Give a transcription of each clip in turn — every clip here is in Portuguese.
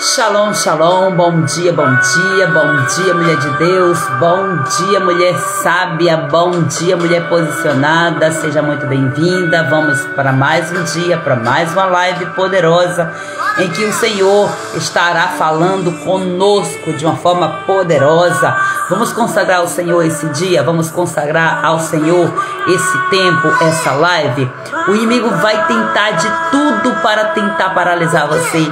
Shalom, shalom, bom dia, bom dia, bom dia, mulher de Deus, bom dia, mulher sábia, bom dia, mulher posicionada, seja muito bem-vinda. Vamos para mais um dia, para mais uma live poderosa, em que o Senhor estará falando conosco de uma forma poderosa. Vamos consagrar ao Senhor esse dia, vamos consagrar ao Senhor esse tempo, essa live. O inimigo vai tentar de tudo para tentar paralisar você.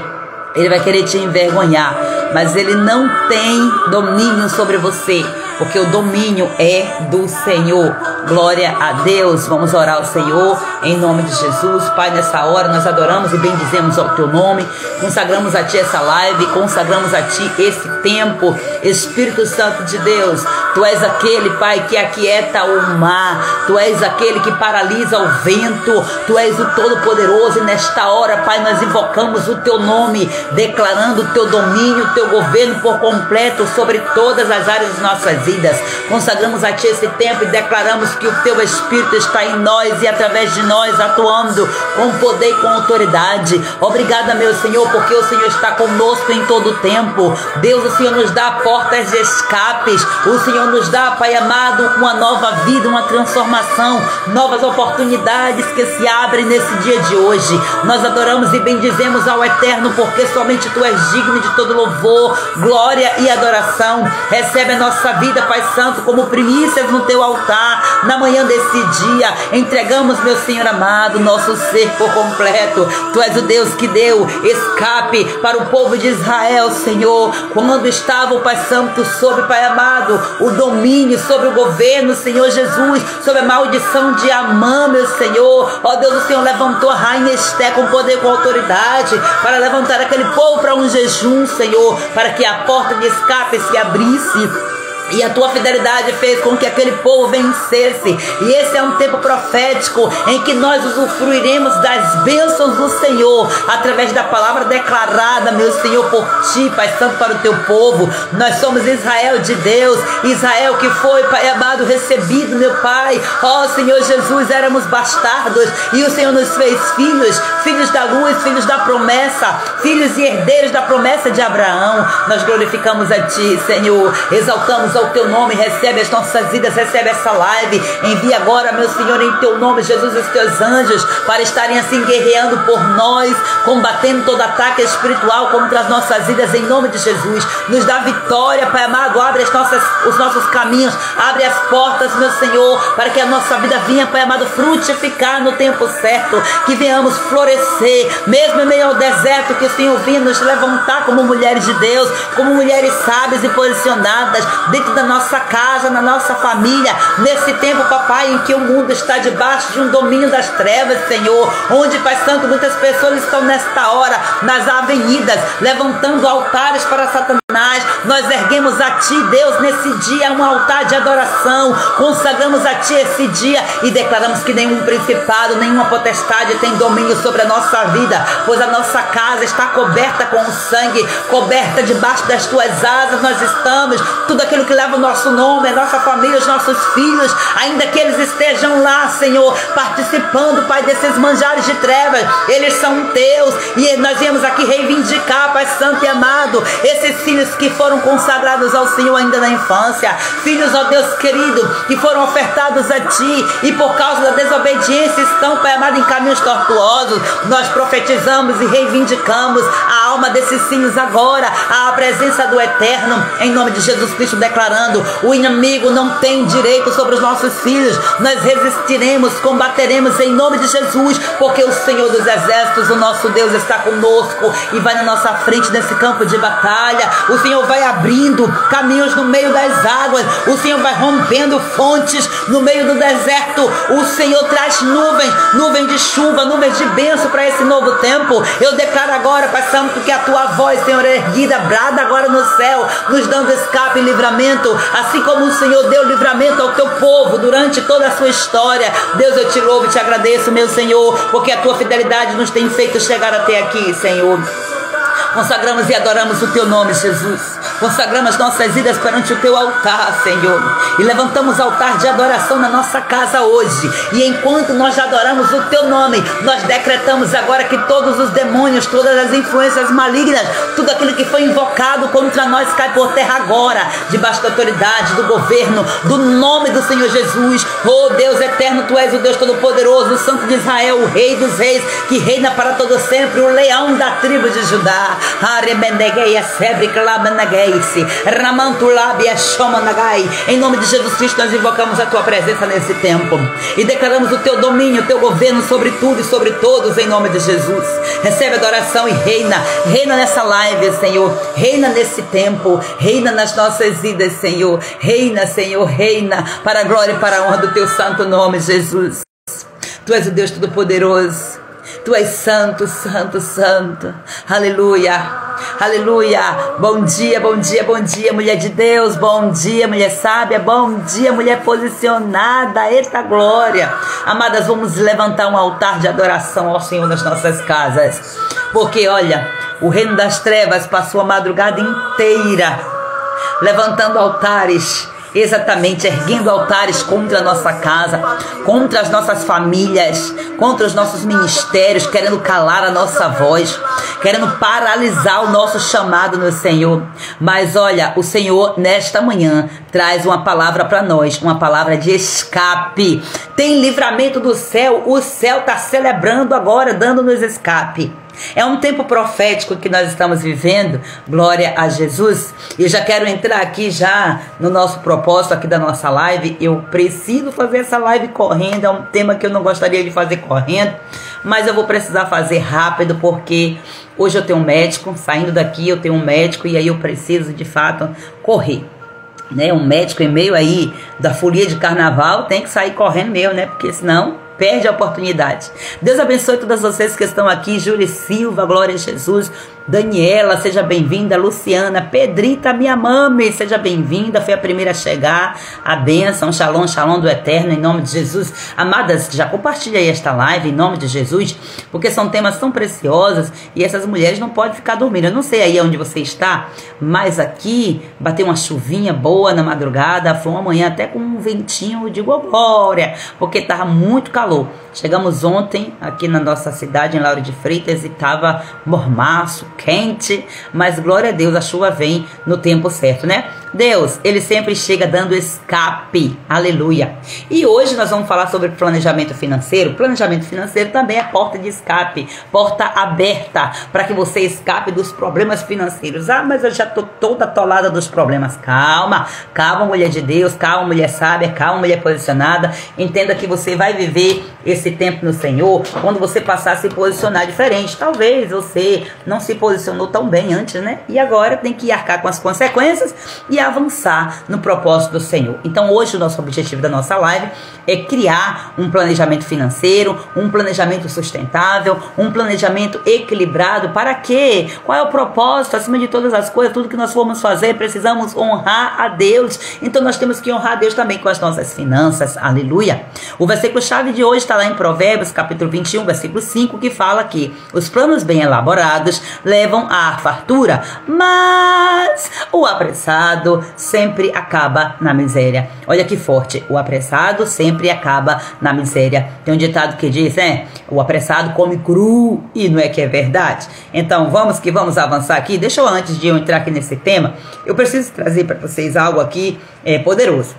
Ele vai querer te envergonhar, mas ele não tem domínio sobre você, porque o domínio é do Senhor. Glória a Deus. Vamos orar ao Senhor em nome de Jesus. Pai, nessa hora nós adoramos e bendizemos ao teu nome, consagramos a ti essa live, consagramos a ti esse tempo. Espírito Santo de Deus, tu és aquele, Pai, que aquieta o mar, tu és aquele que paralisa o vento, tu és o Todo-Poderoso, e nesta hora, Pai, nós invocamos o teu nome, declarando o teu domínio, o teu governo por completo sobre todas as áreas de nossas vidas. Consagramos a ti esse tempo e declaramos que o teu Espírito está em nós e através de nós, atuando com poder e com autoridade. Obrigada, meu Senhor, porque o Senhor está conosco em todo o tempo. Deus, o Senhor nos dá portas de escapes, o Senhor nos dá, Pai amado, uma nova vida, uma transformação, novas oportunidades que se abrem nesse dia de hoje. Nós adoramos e bendizemos ao Eterno, porque somente tu és digno de todo louvor, glória e adoração. Recebe a nossa vida, Pai Santo, como primícias no teu altar. Na manhã desse dia, entregamos, meu Senhor amado, nosso ser por completo. Tu és o Deus que deu escape para o povo de Israel, Senhor, quando estava o Pai Santo sobre, Pai amado, o domínio sobre o governo, Senhor Jesus, sobre a maldição de Amã, meu Senhor. Ó Deus, o Senhor levantou a rainha Esté com poder e com autoridade para levantar aquele povo para um jejum, Senhor, para que a porta de escape se abrisse. E a tua fidelidade fez com que aquele povo vencesse. E esse é um tempo profético em que nós usufruiremos das bênçãos do Senhor através da palavra declarada, meu Senhor, por ti, Pai Santo, para o teu povo. Nós somos Israel de Deus, Israel que foi, Pai amado, recebido, meu Pai. Ó Senhor Jesus, éramos bastardos e o Senhor nos fez filhos, filhos da luz, filhos da promessa, filhos e herdeiros da promessa de Abraão. Nós glorificamos a ti, Senhor, exaltamos ao teu nome. Recebe as nossas vidas, recebe essa live. Envia agora, meu Senhor, em teu nome, Jesus, os teus anjos para estarem assim guerreando por nós, combatendo todo ataque espiritual contra as nossas vidas, em nome de Jesus. Nos dá vitória, Pai amado. Abre os nossos caminhos, abre as portas, meu Senhor, para que a nossa vida venha, Pai amado, frutificar no tempo certo, que venhamos florescer, mesmo em meio ao deserto, que o Senhor venha nos levantar como mulheres de Deus, como mulheres sábias e posicionadas dentro da nossa casa, na nossa família, nesse tempo, papai, em que o mundo está debaixo de um domínio das trevas, Senhor, onde, Pai Santo, muitas pessoas estão nesta hora nas avenidas, levantando altares para Satanás. Nós erguemos a ti, Deus, nesse dia um altar de adoração, consagramos a ti esse dia e declaramos que nenhum principado, nenhuma potestade tem domínio sobre a nossa vida, pois a nossa casa está coberta com o sangue, coberta debaixo das tuas asas. Nós estamos, tudo aquilo que leva o nosso nome, a nossa família, os nossos filhos, ainda que eles estejam lá, Senhor, participando, Pai, desses manjares de trevas, eles são teus, e nós viemos aqui reivindicar, Pai Santo e amado, esses filhos que foram consagrados ao Senhor ainda na infância, filhos, ó Deus querido, que foram ofertados a ti e por causa da desobediência estão, Pai amado, em caminhos tortuosos. Nós profetizamos e reivindicamos a alma desses filhos agora, a presença do Eterno, em nome de Jesus Cristo, declarando: o inimigo não tem direito sobre os nossos filhos. Nós resistiremos, combateremos em nome de Jesus, porque o Senhor dos Exércitos, o nosso Deus, está conosco e vai na nossa frente nesse campo de batalha. O Senhor vai abrindo caminhos no meio das águas, o Senhor vai rompendo fontes no meio do deserto. O Senhor traz nuvens de chuva, nuvens de bênção para esse novo tempo. Eu declaro agora, Pai Santo, que a tua voz, Senhor, é erguida, brada agora no céu, nos dando escape e livramento, assim como o Senhor deu livramento ao teu povo durante toda a sua história. Deus, eu te louvo e te agradeço, meu Senhor, porque a tua fidelidade nos tem feito chegar até aqui, Senhor. Consagramos e adoramos o teu nome, Jesus. Consagramos nossas vidas perante o teu altar, Senhor. E levantamos altar de adoração na nossa casa hoje. E enquanto nós adoramos o teu nome, nós decretamos agora que todos os demônios, todas as influências malignas, tudo aquilo que foi invocado contra nós cai por terra agora, debaixo da autoridade do governo, do nome do Senhor Jesus. Oh Deus eterno, tu és o Deus Todo-Poderoso, o Santo de Israel, o Rei dos Reis, que reina para todo sempre, o leão da tribo de Judá. Em nome de Jesus Cristo, nós invocamos a tua presença nesse tempo e declaramos o teu domínio, o teu governo sobre tudo e sobre todos, em nome de Jesus. Recebe adoração e reina nessa live, Senhor, reina nesse tempo, reina nas nossas vidas, Senhor, Senhor, reina para a glória e para a honra do teu santo nome, Jesus. Tu és o Deus Todo-Poderoso, tu és santo, santo, santo, aleluia. Aleluia, bom dia, bom dia, bom dia, mulher de Deus, bom dia, mulher sábia, bom dia, mulher posicionada, eita glória. Amadas, vamos levantar um altar de adoração ao Senhor nas nossas casas, porque olha, o reino das trevas passou a madrugada inteira levantando altares, exatamente, erguendo altares contra a nossa casa, contra as nossas famílias, contra os nossos ministérios, querendo calar a nossa voz, querendo paralisar o nosso chamado no Senhor. Mas olha, o Senhor nesta manhã traz uma palavra para nós, uma palavra de escape. Tem livramento do céu, o céu está celebrando agora, dando-nos escape. É um tempo profético que nós estamos vivendo, glória a Jesus. E eu já quero entrar aqui já no nosso propósito aqui da nossa live. Eu preciso fazer essa live correndo, é um tema que eu não gostaria de fazer correndo, mas eu vou precisar fazer rápido, porque hoje eu tenho um médico, saindo daqui eu tenho um médico e aí eu preciso de fato correr. Né? Um médico em meio aí da folia de carnaval tem que sair correndo mesmo, né? Porque senão perde a oportunidade. Deus abençoe todas vocês que estão aqui. Júlia Silva, glória a Jesus. Daniela, seja bem-vinda. Luciana, Pedrita, minha mãe, seja bem-vinda. Foi a primeira a chegar. A bênção, shalom, shalom do eterno, em nome de Jesus. Amadas, já compartilha aí esta live em nome de Jesus, porque são temas tão preciosos e essas mulheres não podem ficar dormindo. Eu não sei aí onde você está, mas aqui bateu uma chuvinha boa na madrugada. Foi uma manhã até com um ventinho de glória, porque estava muito calor. Chegamos ontem aqui na nossa cidade, em Lauro de Freitas, e estava mormaço, quente, mas glória a Deus, a chuva vem no tempo certo, né? Deus, ele sempre chega dando escape, aleluia. E hoje nós vamos falar sobre planejamento financeiro. Planejamento financeiro também é porta de escape, porta aberta para que você escape dos problemas financeiros. Ah, mas eu já estou toda atolada dos problemas. Calma, calma, mulher de Deus, calma, mulher sábia, calma, mulher posicionada. Entenda que você vai viver esse tempo no Senhor quando você passar a se posicionar diferente. Talvez você não se posicionou tão bem antes, né? E agora tem que arcar com as consequências e avançar no propósito do Senhor. Então hoje o nosso objetivo da nossa live é criar um planejamento financeiro, um planejamento sustentável, um planejamento equilibrado. Para quê? Qual é o propósito? Acima de todas as coisas, tudo que nós formos fazer, precisamos honrar a Deus. Então nós temos que honrar a Deus também com as nossas finanças, aleluia. O versículo-chave de hoje está lá em Provérbios, capítulo 21, versículo 5, que fala que os planos bem elaborados levam à fartura, mas o apressado sempre acaba na miséria. Olha que forte, o apressado sempre acaba na miséria. Tem um ditado que diz, o apressado come cru, e não é que é verdade? Então vamos que vamos avançar aqui. Deixa eu, antes de eu entrar aqui nesse tema, eu preciso trazer para vocês algo aqui poderoso.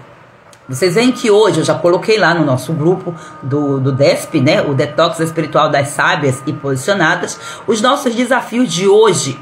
Vocês veem que hoje eu já coloquei lá no nosso grupo do DESP, né? O Detox Espiritual das Sábias e Posicionadas, os nossos desafios de hoje,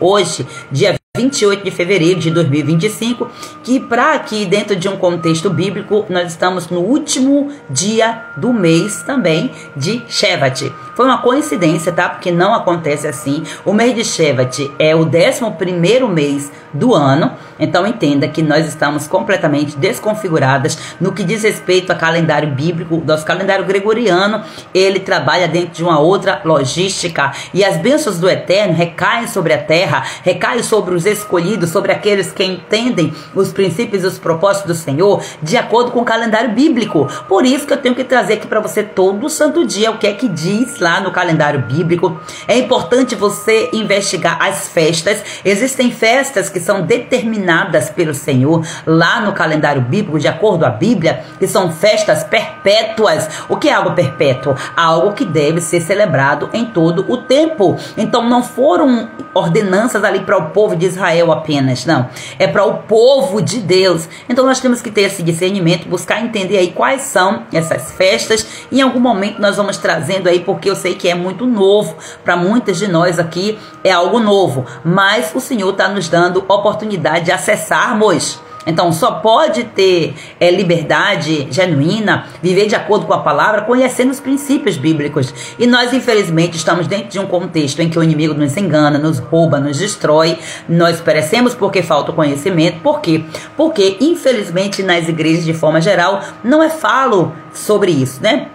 dia 28 de fevereiro de 2025, que para aqui dentro de um contexto bíblico, nós estamos no último dia do mês também de Shevat. Foi uma coincidência, tá? Porque não acontece assim. O mês de Shevat é o 11º mês do ano, então entenda que nós estamos completamente desconfiguradas no que diz respeito a calendário bíblico. Nosso calendário gregoriano, ele trabalha dentro de uma outra logística, e as bênçãos do Eterno recaem sobre a terra, recaem sobre os escolhidos, sobre aqueles que entendem os princípios e os propósitos do Senhor de acordo com o calendário bíblico. Por isso que eu tenho que trazer aqui para você todo santo dia o que é que diz lá no calendário bíblico. É importante você investigar as festas. Existem festas que são determinadas pelo Senhor lá no calendário bíblico, de acordo com a Bíblia, que são festas perpétuas. O que é algo perpétuo? Algo que deve ser celebrado em todo o tempo. Então não foram ordenanças ali para o povo de Israel apenas, não. É para o povo de Deus. Então nós temos que ter esse discernimento, buscar entender aí quais são essas festas. Em algum momento nós vamos trazendo aí, porque eu sei que é muito novo para muitas de nós aqui, é algo novo, mas o Senhor está nos dando oportunidade de acessarmos. Então só pode ter liberdade genuína, viver de acordo com a palavra, conhecendo os princípios bíblicos. E nós, infelizmente, estamos dentro de um contexto em que o inimigo nos engana, nos rouba, nos destrói. Nós perecemos porque falta o conhecimento. Por quê? Porque, infelizmente, nas igrejas, de forma geral, não é falo sobre isso, né?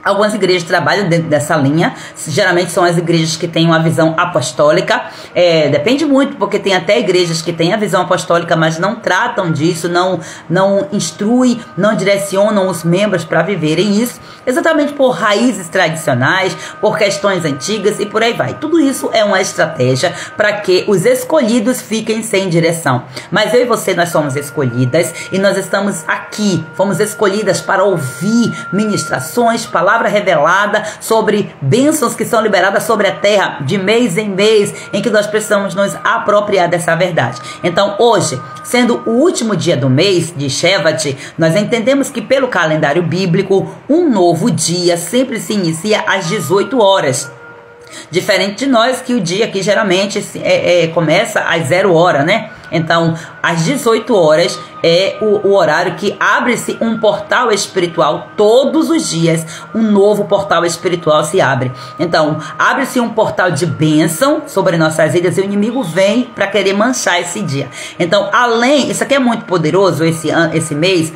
Algumas igrejas trabalham dentro dessa linha, geralmente são as igrejas que têm uma visão apostólica, depende muito, porque tem até igrejas que têm a visão apostólica, mas não tratam disso, não instruem, não direcionam os membros para viverem isso, exatamente por raízes tradicionais, por questões antigas e por aí vai. Tudo isso é uma estratégia para que os escolhidos fiquem sem direção. Mas eu e você, nós somos escolhidas e nós estamos aqui, fomos escolhidas para ouvir ministrações, palavra revelada sobre bênçãos que são liberadas sobre a terra de mês em mês, em que nós precisamos nos apropriar dessa verdade. Então hoje, sendo o último dia do mês de Shevat, nós entendemos que pelo calendário bíblico, um novo dia sempre se inicia às 18 horas. Diferente de nós, que o dia aqui geralmente começa às 0 hora, né? Então, às 18 horas é o horário que abre-se um portal espiritual. Todos os dias, um novo portal espiritual se abre. Então, abre-se um portal de bênção sobre nossas vidas e o inimigo vem para querer manchar esse dia. Então, isso aqui é muito poderoso, esse mês,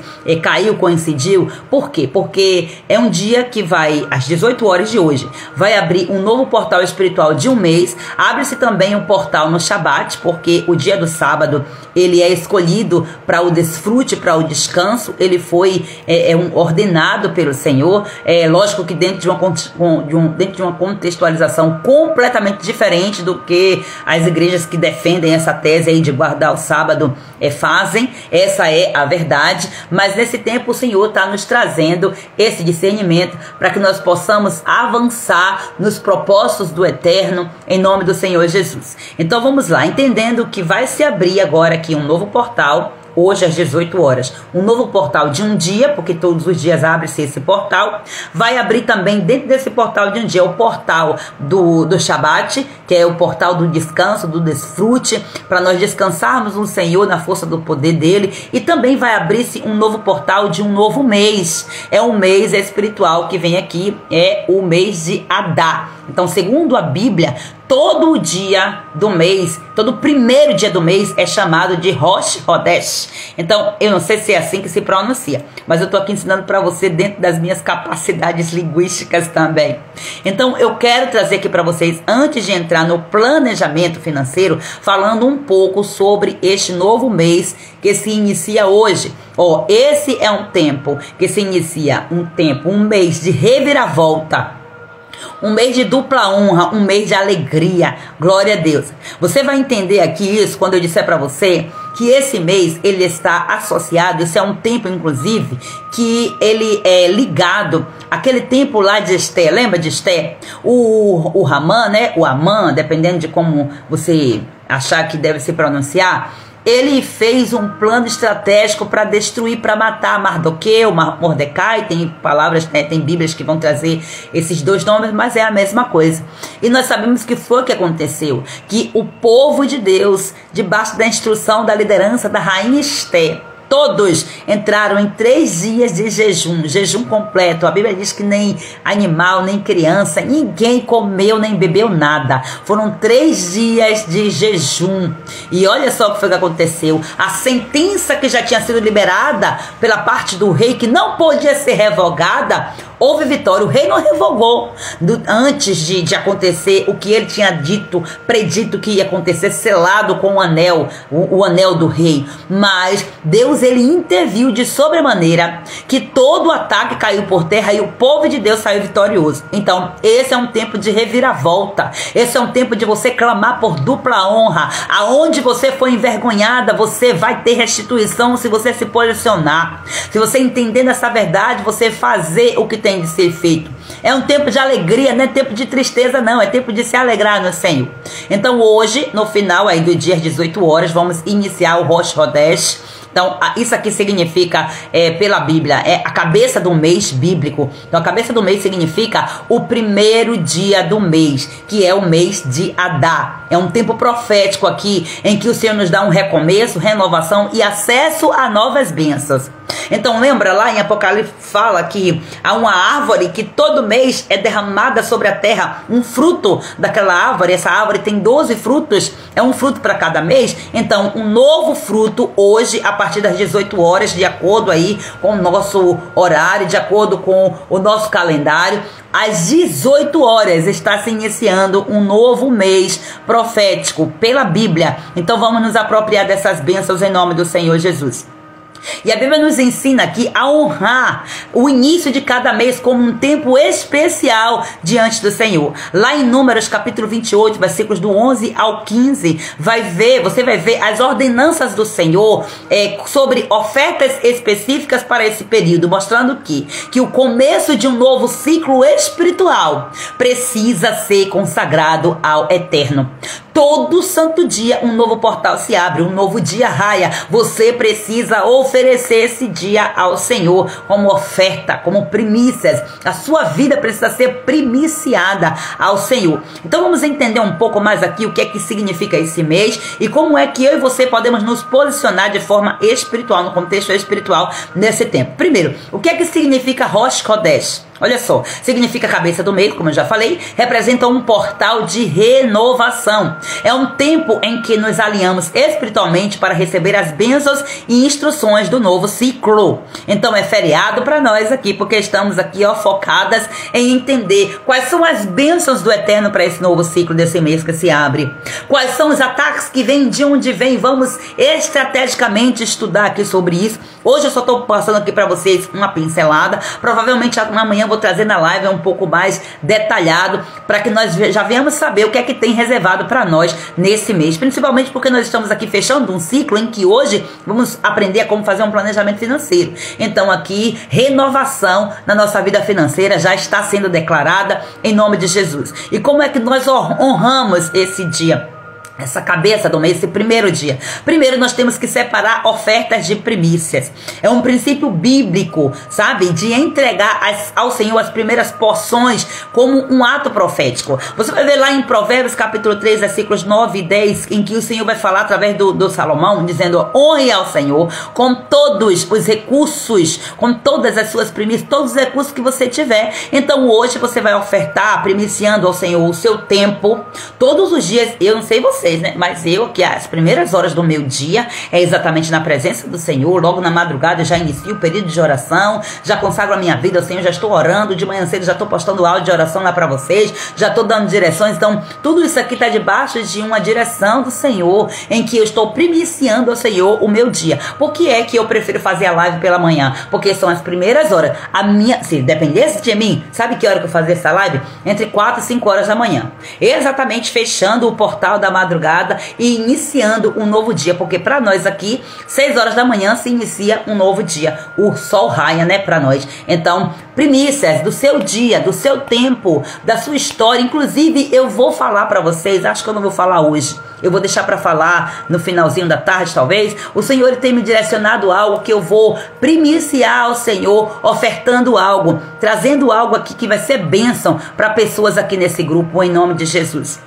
coincidiu. Por quê? Porque é um dia que vai, às 18 horas de hoje, vai abrir um novo portal espiritual de um mês. Abre-se também um portal no Shabat, porque o dia do sábado, ele é escolhido para o desfrute, para o descanso. Ele foi ordenado pelo Senhor. Lógico que dentro de uma contextualização completamente diferente do que as igrejas que defendem essa tese aí de guardar o sábado fazem. Essa é a verdade. Mas nesse tempo o Senhor está nos trazendo esse discernimento para que nós possamos avançar nos propósitos do eterno em nome do Senhor Jesus. Então vamos lá, entendendo que vai se abrir agora aqui um novo portal, hoje às 18 horas, um novo portal de um dia, porque todos os dias abre-se esse portal. Vai abrir também dentro desse portal de um dia o portal do Shabat, que é o portal do descanso, do desfrute, para nós descansarmos no Senhor, na força do poder dele. E também vai abrir-se um novo portal de um novo mês. É um mês espiritual que vem aqui, é o mês de Adar. Então, segundo a Bíblia, todo dia do mês, todo primeiro dia do mês é chamado de Rosh Hodesh. Então, eu não sei se é assim que se pronuncia, mas eu estou aqui ensinando para você dentro das minhas capacidades linguísticas também. Então, eu quero trazer aqui para vocês, antes de entrar no planejamento financeiro, falando um pouco sobre este novo mês que se inicia hoje. Esse é um tempo que se inicia, um mês de reviravolta. Um mês de dupla honra, um mês de alegria, glória a Deus. Você vai entender aqui isso quando eu disser para você que esse mês ele está associado, isso é um tempo inclusive que ele é ligado àquele tempo lá de Esté. Lembra de Esté? O Haman, né? O Amã, dependendo de como você achar que deve se pronunciar, ele fez um plano estratégico para destruir, para matar Mardoqueu, Mordecai. Tem palavras, tem bíblias que vão trazer esses dois nomes, mas é a mesma coisa. E nós sabemos que foi o que aconteceu, que o povo de Deus, debaixo da instrução da liderança da rainha Esté, todos entraram em 3 dias de jejum completo. A Bíblia diz que nem animal, nem criança, ninguém comeu nem bebeu nada. Foram 3 dias de jejum. E olha só o que foi que aconteceu. A sentença que já tinha sido liberada pela parte do rei, que não podia ser revogada, houve vitória. O rei não revogou antes de acontecer o que ele tinha dito, predito que ia acontecer, selado com o anel do rei. Mas Deus, ele interviu de sobremaneira, que todo o ataque caiu por terra e o povo de Deus saiu vitorioso. Então, esse é um tempo de reviravolta. Esse é um tempo de você clamar por dupla honra. Aonde você foi envergonhada, você vai ter restituição se você se posicionar. Se você entendendo essa verdade, você fazer o que tem de ser feito. É um tempo de alegria, não é tempo de tristeza não, é tempo de se alegrar no Senhor. Então hoje, no final aí do dia às 18 horas, vamos iniciar o Rosh Chodesh. Então, isso aqui significa, pela Bíblia, é a cabeça do mês bíblico. Então, a cabeça do mês significa o primeiro dia do mês, que é o mês de Adar. É um tempo profético aqui, em que o Senhor nos dá um recomeço, renovação e acesso a novas bênçãos. Então, lembra lá em Apocalipse, fala que há uma árvore que todo mês é derramada sobre a terra, um fruto daquela árvore. Essa árvore tem 12 frutos, é um fruto para cada mês. Então, um novo fruto hoje, a partir das 18 horas, de acordo aí com o nosso horário, de acordo com o nosso calendário, às 18 horas está se iniciando um novo mês profético pela Bíblia. Então, vamos nos apropriar dessas bênçãos em nome do Senhor Jesus. E a Bíblia nos ensina aqui a honrar o início de cada mês como um tempo especial diante do Senhor. Lá em Números capítulo 28, versículos do 11 ao 15, você vai ver as ordenanças do Senhor sobre ofertas específicas para esse período, mostrando que o começo de um novo ciclo espiritual precisa ser consagrado ao Eterno. Todo santo dia um novo portal se abre, um novo dia raia. Você precisa oferecer esse dia ao Senhor como oferta, como primícias. A sua vida precisa ser primiciada ao Senhor. Então vamos entender um pouco mais aqui o que é que significa esse mês e como é que eu e você podemos nos posicionar de forma espiritual, no contexto espiritual nesse tempo. Primeiro, o que é que significa Rosh Chodesh? Olha só, significa cabeça do mês, como eu já falei, representa um portal de renovação. É um tempo em que nos alinhamos espiritualmente para receber as bênçãos e instruções do novo ciclo. Então é feriado para nós aqui, porque estamos aqui focadas em entender quais são as bênçãos do Eterno para esse novo ciclo desse mês que se abre. Quais são os ataques que vêm, de onde vêm. Vamos estrategicamente estudar aqui sobre isso. Hoje eu só estou passando aqui para vocês uma pincelada. Provavelmente amanhã vou trazer na live um pouco mais detalhado para que nós já venhamos saber o que é que tem reservado para nós nesse mês, principalmente porque nós estamos aqui fechando um ciclo em que hoje vamos aprender como fazer um planejamento financeiro. Então aqui, renovação na nossa vida financeira já está sendo declarada em nome de Jesus. E como é que nós honramos esse dia? Essa cabeça do mês, esse primeiro dia. Primeiro nós temos que separar ofertas de primícias. É um princípio bíblico, sabe? De entregar ao Senhor as primeiras porções como um ato profético. Você vai ver lá em Provérbios capítulo 3, versículos 9 e 10, em que o Senhor vai falar através do Salomão, dizendo: honre ao Senhor com todos os recursos, com todas as suas primícias, todos os recursos que você tiver. Então hoje você vai ofertar, primiciando ao Senhor o seu tempo, todos os dias. Eu não sei você, né? Mas eu, que as primeiras horas do meu dia é exatamente na presença do Senhor. Logo na madrugada eu já inicio o período de oração, já consagro a minha vida ao Senhor, já estou orando, de manhã cedo já estou postando áudio de oração lá para vocês, já estou dando direções. Então tudo isso aqui está debaixo de uma direção do Senhor, em que eu estou primiciando ao Senhor o meu dia. Por que é que eu prefiro fazer a live pela manhã? Porque são as primeiras horas. Se dependesse de mim, sabe que hora que eu fazia essa live? Entre 4 e 5 horas da manhã, exatamente fechando o portal da madrugada e iniciando um novo dia, porque para nós aqui 6 horas da manhã se inicia um novo dia, o sol raia, né, para nós. Então, primícias do seu dia, do seu tempo, da sua história. Inclusive eu vou falar para vocês, acho que eu não vou falar hoje, eu vou deixar para falar no finalzinho da tarde talvez. O Senhor, ele tem me direcionado algo que eu vou primiciar ao Senhor, ofertando algo, trazendo algo aqui que vai ser bênção para pessoas aqui nesse grupo, em nome de Jesus.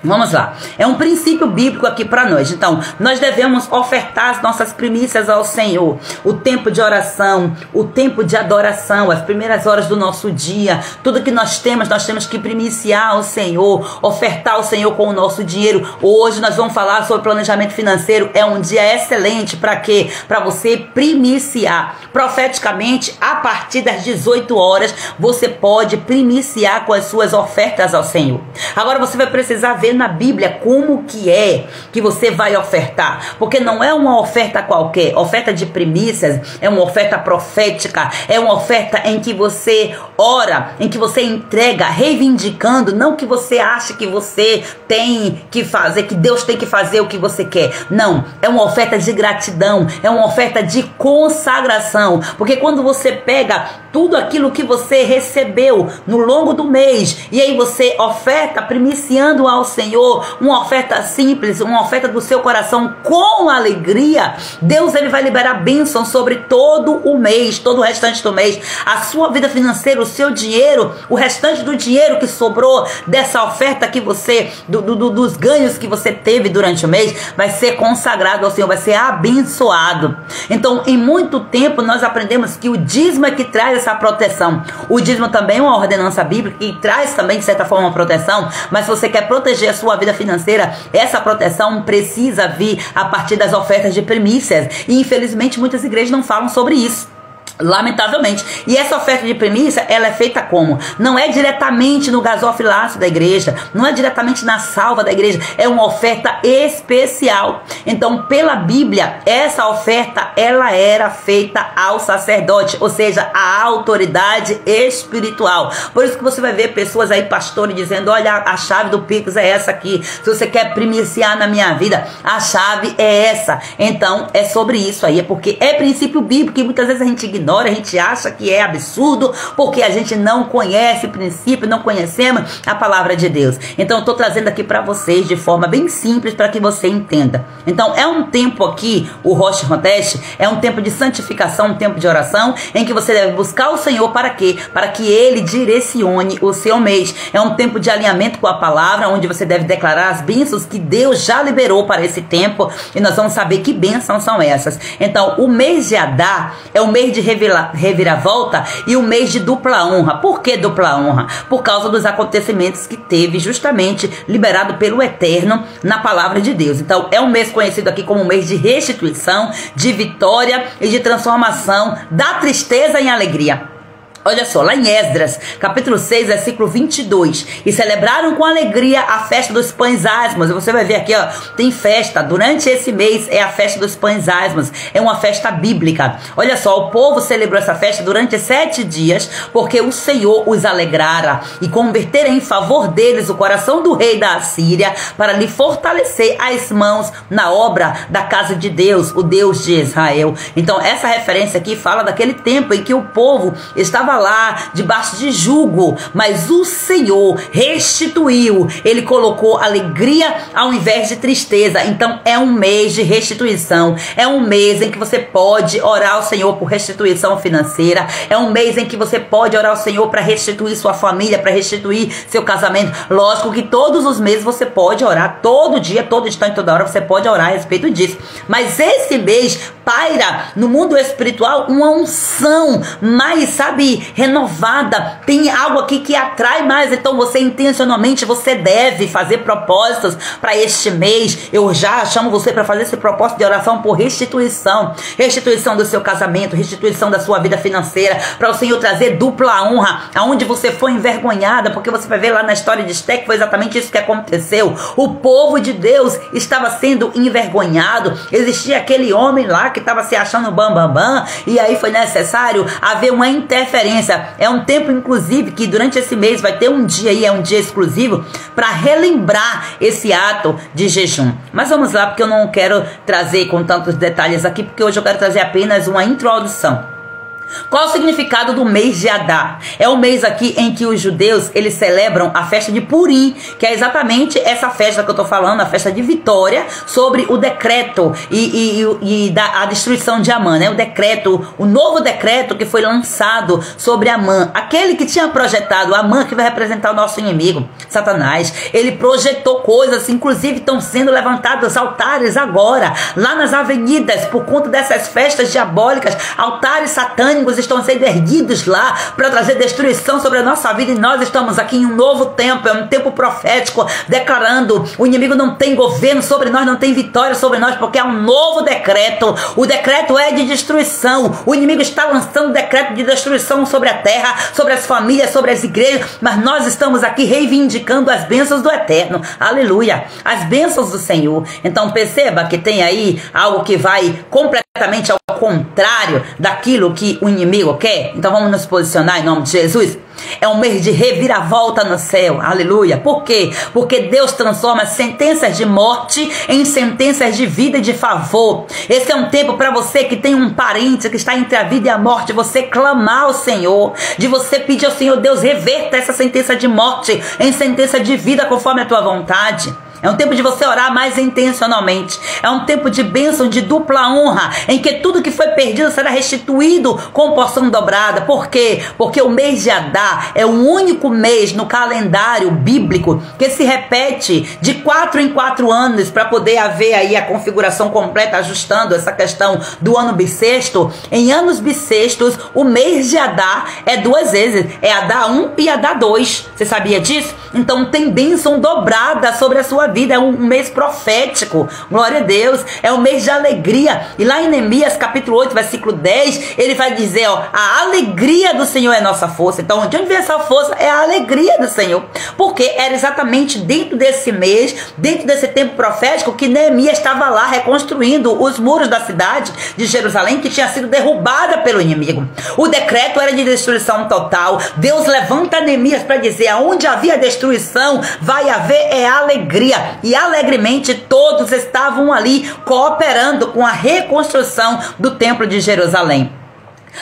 Vamos lá, é um princípio bíblico aqui para nós. Então, nós devemos ofertar as nossas primícias ao Senhor. O tempo de oração, o tempo de adoração, as primeiras horas do nosso dia, tudo que nós temos que primiciar ao Senhor, ofertar ao Senhor com o nosso dinheiro. Hoje nós vamos falar sobre planejamento financeiro. É um dia excelente para quê? Para você primiciar profeticamente a partir das 18 horas, você pode primiciar com as suas ofertas ao Senhor. Agora você vai precisar ver na Bíblia como que é que você vai ofertar, porque não é uma oferta qualquer. Oferta de primícias é uma oferta profética, é uma oferta em que você ora, em que você entrega, reivindicando, não que você ache que você tem que fazer, que Deus tem que fazer o que você quer. Não, é uma oferta de gratidão, é uma oferta de consagração, porque quando você pega tudo aquilo que você recebeu no longo do mês, e aí você oferta, primiciando ao Senhor, uma oferta simples, uma oferta do seu coração com alegria, Deus ele vai liberar bênção sobre todo o mês, todo o restante do mês, a sua vida financeira, o seu dinheiro, o restante do dinheiro que sobrou dessa oferta que você, dos ganhos que você teve durante o mês, vai ser consagrado ao Senhor, vai ser abençoado. Então, em muito tempo nós aprendemos que o dízimo é que traz essa proteção. O dízimo também é uma ordenança bíblica que traz também de certa forma uma proteção, mas se você quer proteger a sua vida financeira, essa proteção precisa vir a partir das ofertas de primícias, e infelizmente muitas igrejas não falam sobre isso, lamentavelmente. E essa oferta de primícia, ela é feita como? Não é diretamente no gasofilácio da igreja, não é diretamente na salva da igreja, é uma oferta especial. Então, pela Bíblia, essa oferta, ela era feita ao sacerdote, ou seja, à autoridade espiritual. Por isso que você vai ver pessoas aí, pastores, dizendo, olha, a chave do Pix é essa aqui, se você quer primiciar na minha vida, a chave é essa. Então, é sobre isso aí, é porque é princípio bíblico e muitas vezes a gente ignora, a gente acha que é absurdo, porque a gente não conhece o princípio, não conhecemos a palavra de Deus. Então eu estou trazendo aqui para vocês de forma bem simples para que você entenda. Então é um tempo aqui, o Rosh Chodesh, é um tempo de santificação, um tempo de oração, em que você deve buscar o Senhor para quê? Para que Ele direcione o seu mês. É um tempo de alinhamento com a palavra, onde você deve declarar as bênçãos que Deus já liberou para esse tempo, e nós vamos saber que bênçãos são essas. Então o mês de Adar é o mês de reviravolta e o mês de dupla honra. Por que dupla honra? Por causa dos acontecimentos que teve justamente liberado pelo Eterno na palavra de Deus. Então é um mês conhecido aqui como um mês de restituição, de vitória e de transformação da tristeza em alegria. Olha só, lá em Esdras, capítulo 6, versículo 22. E celebraram com alegria a festa dos pães asmos. E você vai ver aqui, ó, tem festa. Durante esse mês é a festa dos pães asmos. É uma festa bíblica. Olha só, o povo celebrou essa festa durante 7 dias, porque o Senhor os alegrara e convertera em favor deles o coração do rei da Assíria, para lhe fortalecer as mãos na obra da casa de Deus, o Deus de Israel. Então essa referência aqui fala daquele tempo em que o povo estava lá debaixo de jugo, mas o Senhor restituiu, Ele colocou alegria ao invés de tristeza. Então é um mês de restituição, é um mês em que você pode orar ao Senhor por restituição financeira, é um mês em que você pode orar ao Senhor para restituir sua família, para restituir seu casamento. Lógico que todos os meses você pode orar, todo dia, todo instante, toda hora você pode orar a respeito disso, mas esse mês paira no mundo espiritual uma unção mais, sabe, renovada. Tem algo aqui que atrai mais. Então você intencionalmente, você deve fazer propósitos para este mês. Eu já chamo você para fazer esse propósito de oração por restituição. Restituição do seu casamento, restituição da sua vida financeira, para o Senhor trazer dupla honra aonde você foi envergonhada, porque você vai ver lá na história de Esté que foi exatamente isso que aconteceu. O povo de Deus estava sendo envergonhado. Existia aquele homem lá que estava se achando bam, e aí foi necessário haver uma interferência. É um tempo, inclusive, que durante esse mês vai ter um dia aí, é um dia exclusivo, para relembrar esse ato de jejum. Mas vamos lá, porque eu não quero trazer com tantos detalhes aqui, porque hoje eu quero trazer apenas uma introdução. Qual o significado do mês de Adar? É o mês aqui em que os judeus, eles celebram a festa de Purim, que é exatamente essa festa que eu estou falando, a festa de vitória sobre o decreto a destruição de Amã, né? O decreto, o novo decreto que foi lançado sobre Amã, aquele que tinha projetado, Amã que vai representar o nosso inimigo, Satanás. Ele projetou coisas, inclusive estão sendo levantados altares agora, lá nas avenidas, por conta dessas festas diabólicas, altares satânicos, relâmpagos estão sendo erguidos lá para trazer destruição sobre a nossa vida, e nós estamos aqui em um novo tempo, é um tempo profético, declarando: o inimigo não tem governo sobre nós, não tem vitória sobre nós, porque é um novo decreto. O decreto é de destruição. O inimigo está lançando decreto de destruição sobre a terra, sobre as famílias, sobre as igrejas, mas nós estamos aqui reivindicando as bênçãos do Eterno. Aleluia, as bênçãos do Senhor. Então perceba que tem aí algo que vai completamente ao contrário daquilo que o inimigo quer. Então vamos nos posicionar em nome de Jesus. É um mês de reviravolta no céu, aleluia. Por quê? Porque Deus transforma sentenças de morte em sentenças de vida e de favor. Esse é um tempo para você que tem um parente que está entre a vida e a morte, você clamar ao Senhor, de você pedir ao Senhor: Deus, reverta essa sentença de morte em sentença de vida conforme a tua vontade. É um tempo de você orar mais intencionalmente. É um tempo de bênção, de dupla honra, em que tudo que foi perdido será restituído com porção dobrada. Por quê? Porque o mês de Adar é o único mês no calendário bíblico que se repete de 4 em 4 anos, para poder haver aí a configuração completa, ajustando essa questão do ano bissexto. Em anos bissextos, o mês de Adar é 2 vezes. É Adar 1 e Adar 2. Você sabia disso? Então tem bênção dobrada sobre a sua vida. É um mês profético, glória a Deus, é um mês de alegria. E lá em Neemias capítulo 8 versículo 10, ele vai dizer: ó, a alegria do Senhor é nossa força. Então de onde vem essa força? É a alegria do Senhor, porque era exatamente dentro desse mês, dentro desse tempo profético, que Neemias estava lá reconstruindo os muros da cidade de Jerusalém, que tinha sido derrubada pelo inimigo. O decreto era de destruição total. Deus levanta Neemias para dizer: aonde havia destruição, vai haver alegria. E alegremente todos estavam ali cooperando com a reconstrução do templo de Jerusalém.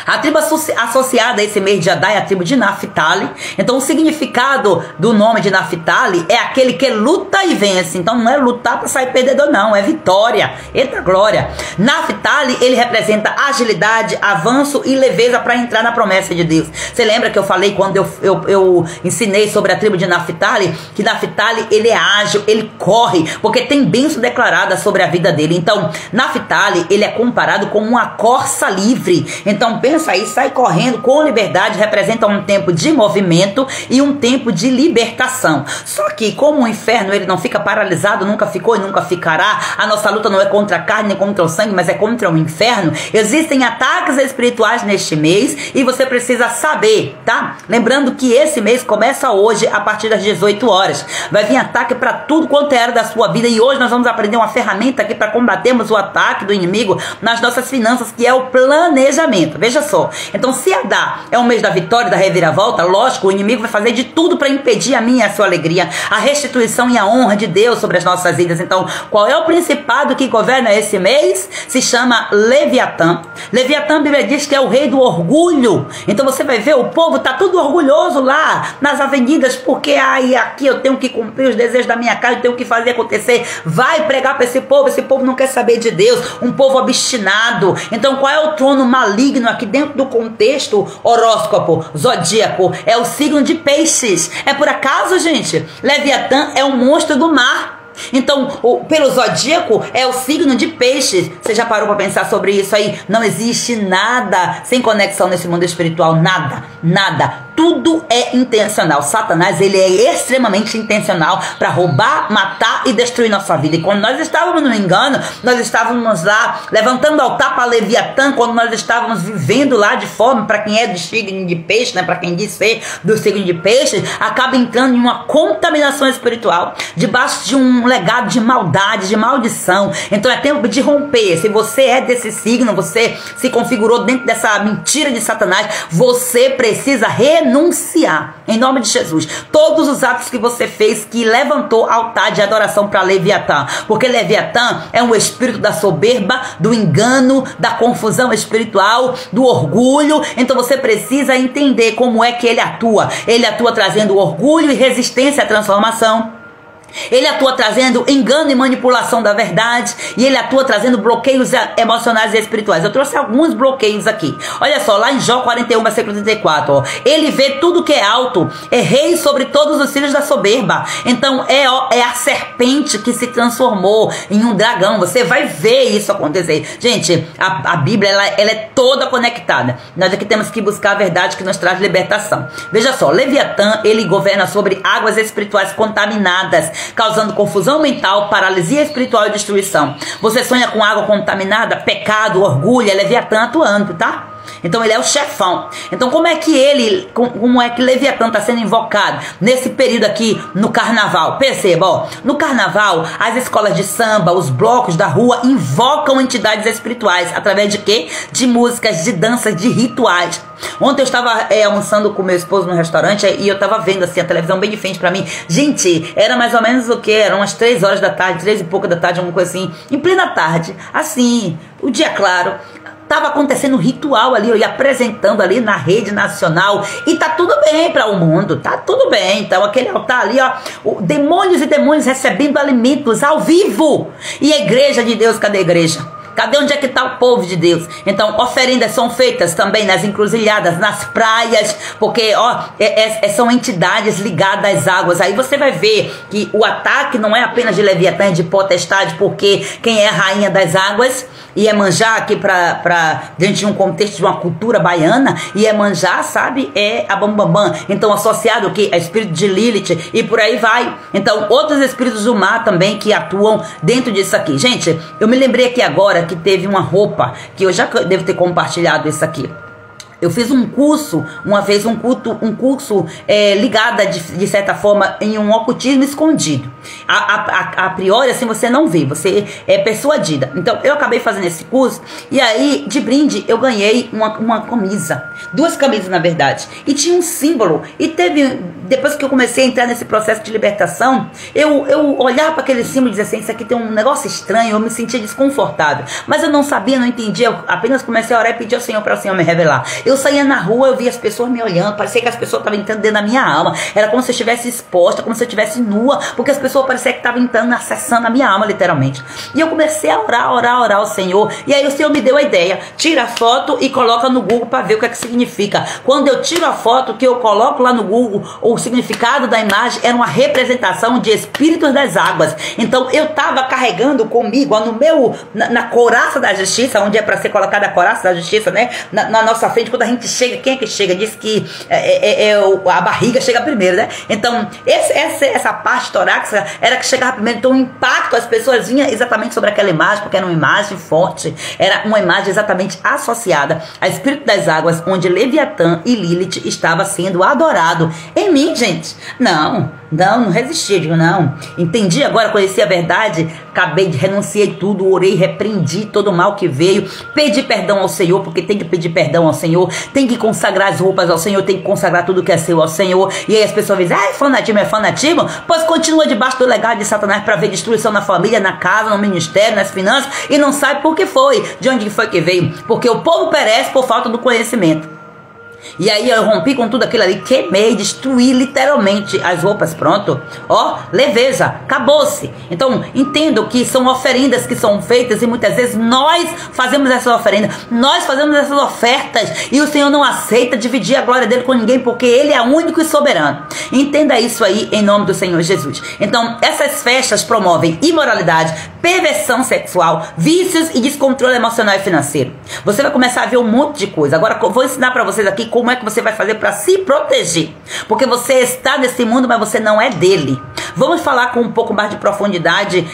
A tribo associada a esse mês de Adar é a tribo de Naphtali. Então o significado do nome de Naphtali é aquele que luta e vence. Então não é lutar para sair perdedor, não, é vitória. Eita glória. Naphtali, ele representa agilidade, avanço e leveza para entrar na promessa de Deus. Você lembra que eu falei quando eu ensinei sobre a tribo de Naphtali, que Naphtali, ele é ágil, ele corre, porque tem bênção declarada sobre a vida dele. Então Naphtali, ele é comparado com uma corça livre. Então pensa aí, sai correndo com liberdade, representa um tempo de movimento e um tempo de libertação. Só que como o inferno, ele não fica paralisado, nunca ficou e nunca ficará. A nossa luta não é contra a carne nem contra o sangue, mas é contra o inferno. Existem ataques espirituais neste mês e você precisa saber, tá? Lembrando que esse mês começa hoje a partir das 18 horas. Vai vir ataque para tudo quanto é área da sua vida, e hoje nós vamos aprender uma ferramenta aqui para combatermos o ataque do inimigo nas nossas finanças, que é o planejamento. Veja só, então se Adar é um mês da vitória e da reviravolta, lógico, o inimigo vai fazer de tudo para impedir a minha e a sua alegria, a restituição e a honra de Deus sobre as nossas vidas. Então, qual é o principado que governa esse mês? Se chama Leviatã. Leviatã, a Bíblia diz que é o rei do orgulho. Então você vai ver, o povo tá tudo orgulhoso lá nas avenidas, porque aqui eu tenho que cumprir os desejos da minha casa, eu tenho que fazer acontecer. Vai pregar para esse povo não quer saber de Deus, um povo obstinado. Então qual é o trono maligno aqui dentro do contexto horóscopo zodíaco? É o signo de Peixes. É por acaso, gente? Leviatã é um monstro do mar. Então, pelo zodíaco, é o signo de Peixes. Você já parou para pensar sobre isso aí? Não existe nada sem conexão nesse mundo espiritual. Nada, nada. Tudo é intencional. Satanás, ele é extremamente intencional para roubar, matar e destruir nossa vida. E quando nós estávamos no engano, nós estávamos lá levantando altar para Leviatã, quando nós estávamos vivendo lá de forma, para quem é do signo de Peixe, né, para quem diz ser do signo de Peixe, acaba entrando em uma contaminação espiritual, debaixo de um legado de maldade, de maldição. Então é tempo de romper. Se você é desse signo, você se configurou dentro dessa mentira de Satanás, você precisa renunciar, em nome de Jesus, todos os atos que você fez que levantou altar de adoração para Leviatã, porque Leviatã é um espírito da soberba, do engano, da confusão espiritual, do orgulho. Então você precisa entender como é que ele atua trazendo orgulho e resistência à transformação. Ele atua trazendo engano e manipulação da verdade. E ele atua trazendo bloqueios emocionais e espirituais. Eu trouxe alguns bloqueios aqui. Olha só, lá em Jó 41, versículo 34. Ó, ele vê tudo que é alto. É rei sobre todos os filhos da soberba. Então é a serpente que se transformou em um dragão. Você vai ver isso acontecer. Gente, a Bíblia ela é toda conectada. Nós aqui temos que buscar a verdade que nos traz libertação. Veja só, Leviatã, ele governa sobre águas espirituais contaminadas, causando confusão mental, paralisia espiritual e destruição. Você sonha com água contaminada, pecado, orgulho, é Leviatã atuando, tá? Então ele é o chefão. Então como é que Leviatã está sendo invocado nesse período aqui no carnaval? Perceba, ó, no carnaval as escolas de samba, os blocos da rua invocam entidades espirituais através de quê? De músicas, de danças, de rituais. Ontem eu estava almoçando com meu esposo no restaurante e eu estava vendo assim a televisão bem de frente pra mim. Gente, era mais ou menos o que? Eram umas 3 horas da tarde, 3 e pouca da tarde, alguma coisa assim, em plena tarde, assim, o dia claro. Tava acontecendo um ritual ali, e apresentando ali na rede nacional. E tá tudo bem para o mundo, tá tudo bem. Então aquele altar ali, ó, demônios e demônios recebendo alimentos ao vivo. E a igreja de Deus, cadê a igreja? Cadê onde é que está o povo de Deus? Então, oferendas são feitas também nas encruzilhadas, nas praias, porque ó, são entidades ligadas às águas. Aí você vai ver que o ataque não é apenas de Leviatã, é de potestade, porque quem é a rainha das águas, Iemanjá, aqui dentro de um contexto de uma cultura baiana, Iemanjá, sabe, é a Bambambam. Então, associado o que? A espírito de Lilith e por aí vai. Então, outros espíritos do mar também que atuam dentro disso aqui. Gente, eu me lembrei aqui agora que teve uma roupa, que eu já devo ter compartilhado isso aqui. Eu fiz um curso, uma vez um curso ligado de certa forma em um ocultismo escondido. A priori assim você não vê, você é persuadida. Então eu acabei fazendo esse curso e aí de brinde eu ganhei uma camisa, 2 camisas na verdade, e tinha um símbolo. E depois que eu comecei a entrar nesse processo de libertação, eu olhava para aquele símbolo e dizia assim, isso aqui tem um negócio estranho, eu me sentia desconfortável, mas eu não sabia, não entendia, eu apenas comecei a orar e pedir ao Senhor para o Senhor me revelar. Eu saía na rua, eu via as pessoas me olhando, parecia que as pessoas estavam entrando dentro da minha alma, era como se eu estivesse exposta, como se eu estivesse nua, porque as pessoas pareciam que estavam entrando, acessando a minha alma literalmente. E eu comecei a orar ao Senhor, e aí o Senhor me deu a ideia, tira a foto e coloca no Google para ver o que é que significa. Quando eu tiro a foto, que eu coloco lá no Google, o significado da imagem era uma representação de espíritos das águas. Então eu estava carregando comigo, ó, na couraça da justiça, onde é para ser colocada a couraça da justiça, né, na nossa frente, quando a gente chega, quem é que chega? Diz que a barriga chega primeiro, né? Então, essa parte torácica era que chegava primeiro. Então, o impacto, as pessoas vinham exatamente sobre aquela imagem, porque era uma imagem forte, era uma imagem exatamente associada a espírito das águas, onde Leviatã e Lilith estava sendo adorado. Em mim, gente, não resisti, digo, não. Entendi agora, conheci a verdade, renunciei tudo, orei, repreendi todo o mal que veio, pedi perdão ao Senhor, porque tem que pedir perdão ao Senhor, tem que consagrar as roupas ao Senhor, tem que consagrar tudo que é seu ao Senhor. E aí as pessoas dizem, fanatismo é fanatismo? Pois continua debaixo do legado de Satanás para ver destruição na família, na casa, no ministério, nas finanças, e não sabe por que foi, de onde foi que veio, porque o povo perece por falta do conhecimento. E aí eu rompi com tudo aquilo ali, queimei, destruí literalmente as roupas, pronto. Ó, leveza, acabou-se. Então, entendo que são oferendas que são feitas e muitas vezes nós fazemos essas oferendas, nós fazemos essas ofertas e o Senhor não aceita dividir a glória dele com ninguém, porque ele é único e soberano. Entenda isso aí em nome do Senhor Jesus. Então, essas festas promovem imoralidade, perversão sexual, vícios e descontrole emocional e financeiro. Você vai começar a ver um monte de coisa. Agora eu vou ensinar para vocês aqui como é que você vai fazer para se proteger, porque você está nesse mundo, mas você não é dele. Vamos falar com um pouco mais de profundidade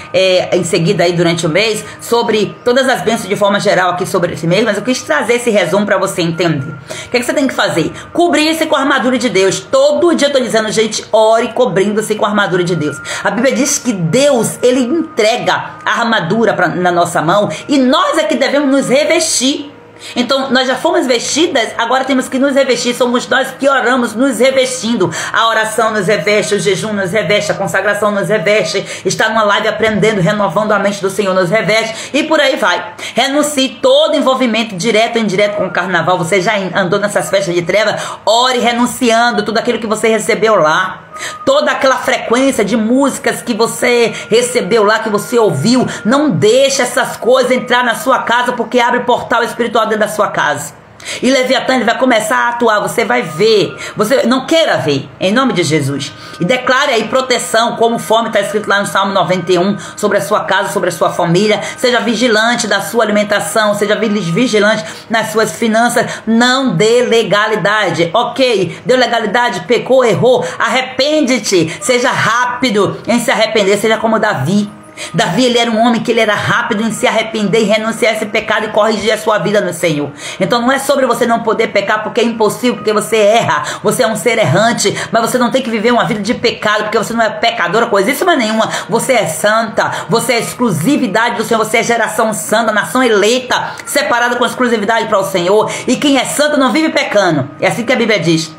em seguida aí durante o mês sobre todas as bênçãos de forma geral aqui sobre esse mês, mas eu quis trazer esse resumo para você entender. O que você tem que fazer? Cobrir-se com a armadura de Deus. Todo dia eu estou dizendo, gente, ore cobrindo-se com a armadura de Deus. A Bíblia diz que Deus, ele entrega a armadura na nossa mão e nós é que devemos nos revestir. Então nós já fomos vestidas, agora temos que nos revestir. Somos nós que oramos nos revestindo. A oração nos reveste, o jejum nos reveste, a consagração nos reveste, estar numa live aprendendo, renovando a mente do Senhor nos reveste, e por aí vai. Renuncie todo envolvimento direto ou indireto com o carnaval. Você já andou nessas festas de treva? Ore renunciando tudo aquilo que você recebeu lá. Toda aquela frequência de músicas que você recebeu lá, que você ouviu, não deixa essas coisas entrar na sua casa, porque abre portal espiritual dentro da sua casa. E Leviatã, ele vai começar a atuar, você vai ver, você não queira ver, em nome de Jesus. E declare aí proteção, como fome está escrito lá no Salmo 91, sobre a sua casa, sobre a sua família. Seja vigilante da sua alimentação, seja vigilante nas suas finanças, não dê legalidade, ok? Deu legalidade, pecou, errou, arrepende-te, seja rápido em se arrepender, seja como Davi. Davi, ele era um homem que ele era rápido em se arrepender e renunciar a esse pecado e corrigir a sua vida no Senhor. Então não é sobre você não poder pecar porque é impossível, porque você erra, você é um ser errante, mas você não tem que viver uma vida de pecado porque você não é pecadora, coisíssima nenhuma. Você é santa, você é exclusividade do Senhor, você é geração santa, nação eleita, separada com exclusividade para o Senhor. E quem é santo não vive pecando, é assim que a Bíblia diz.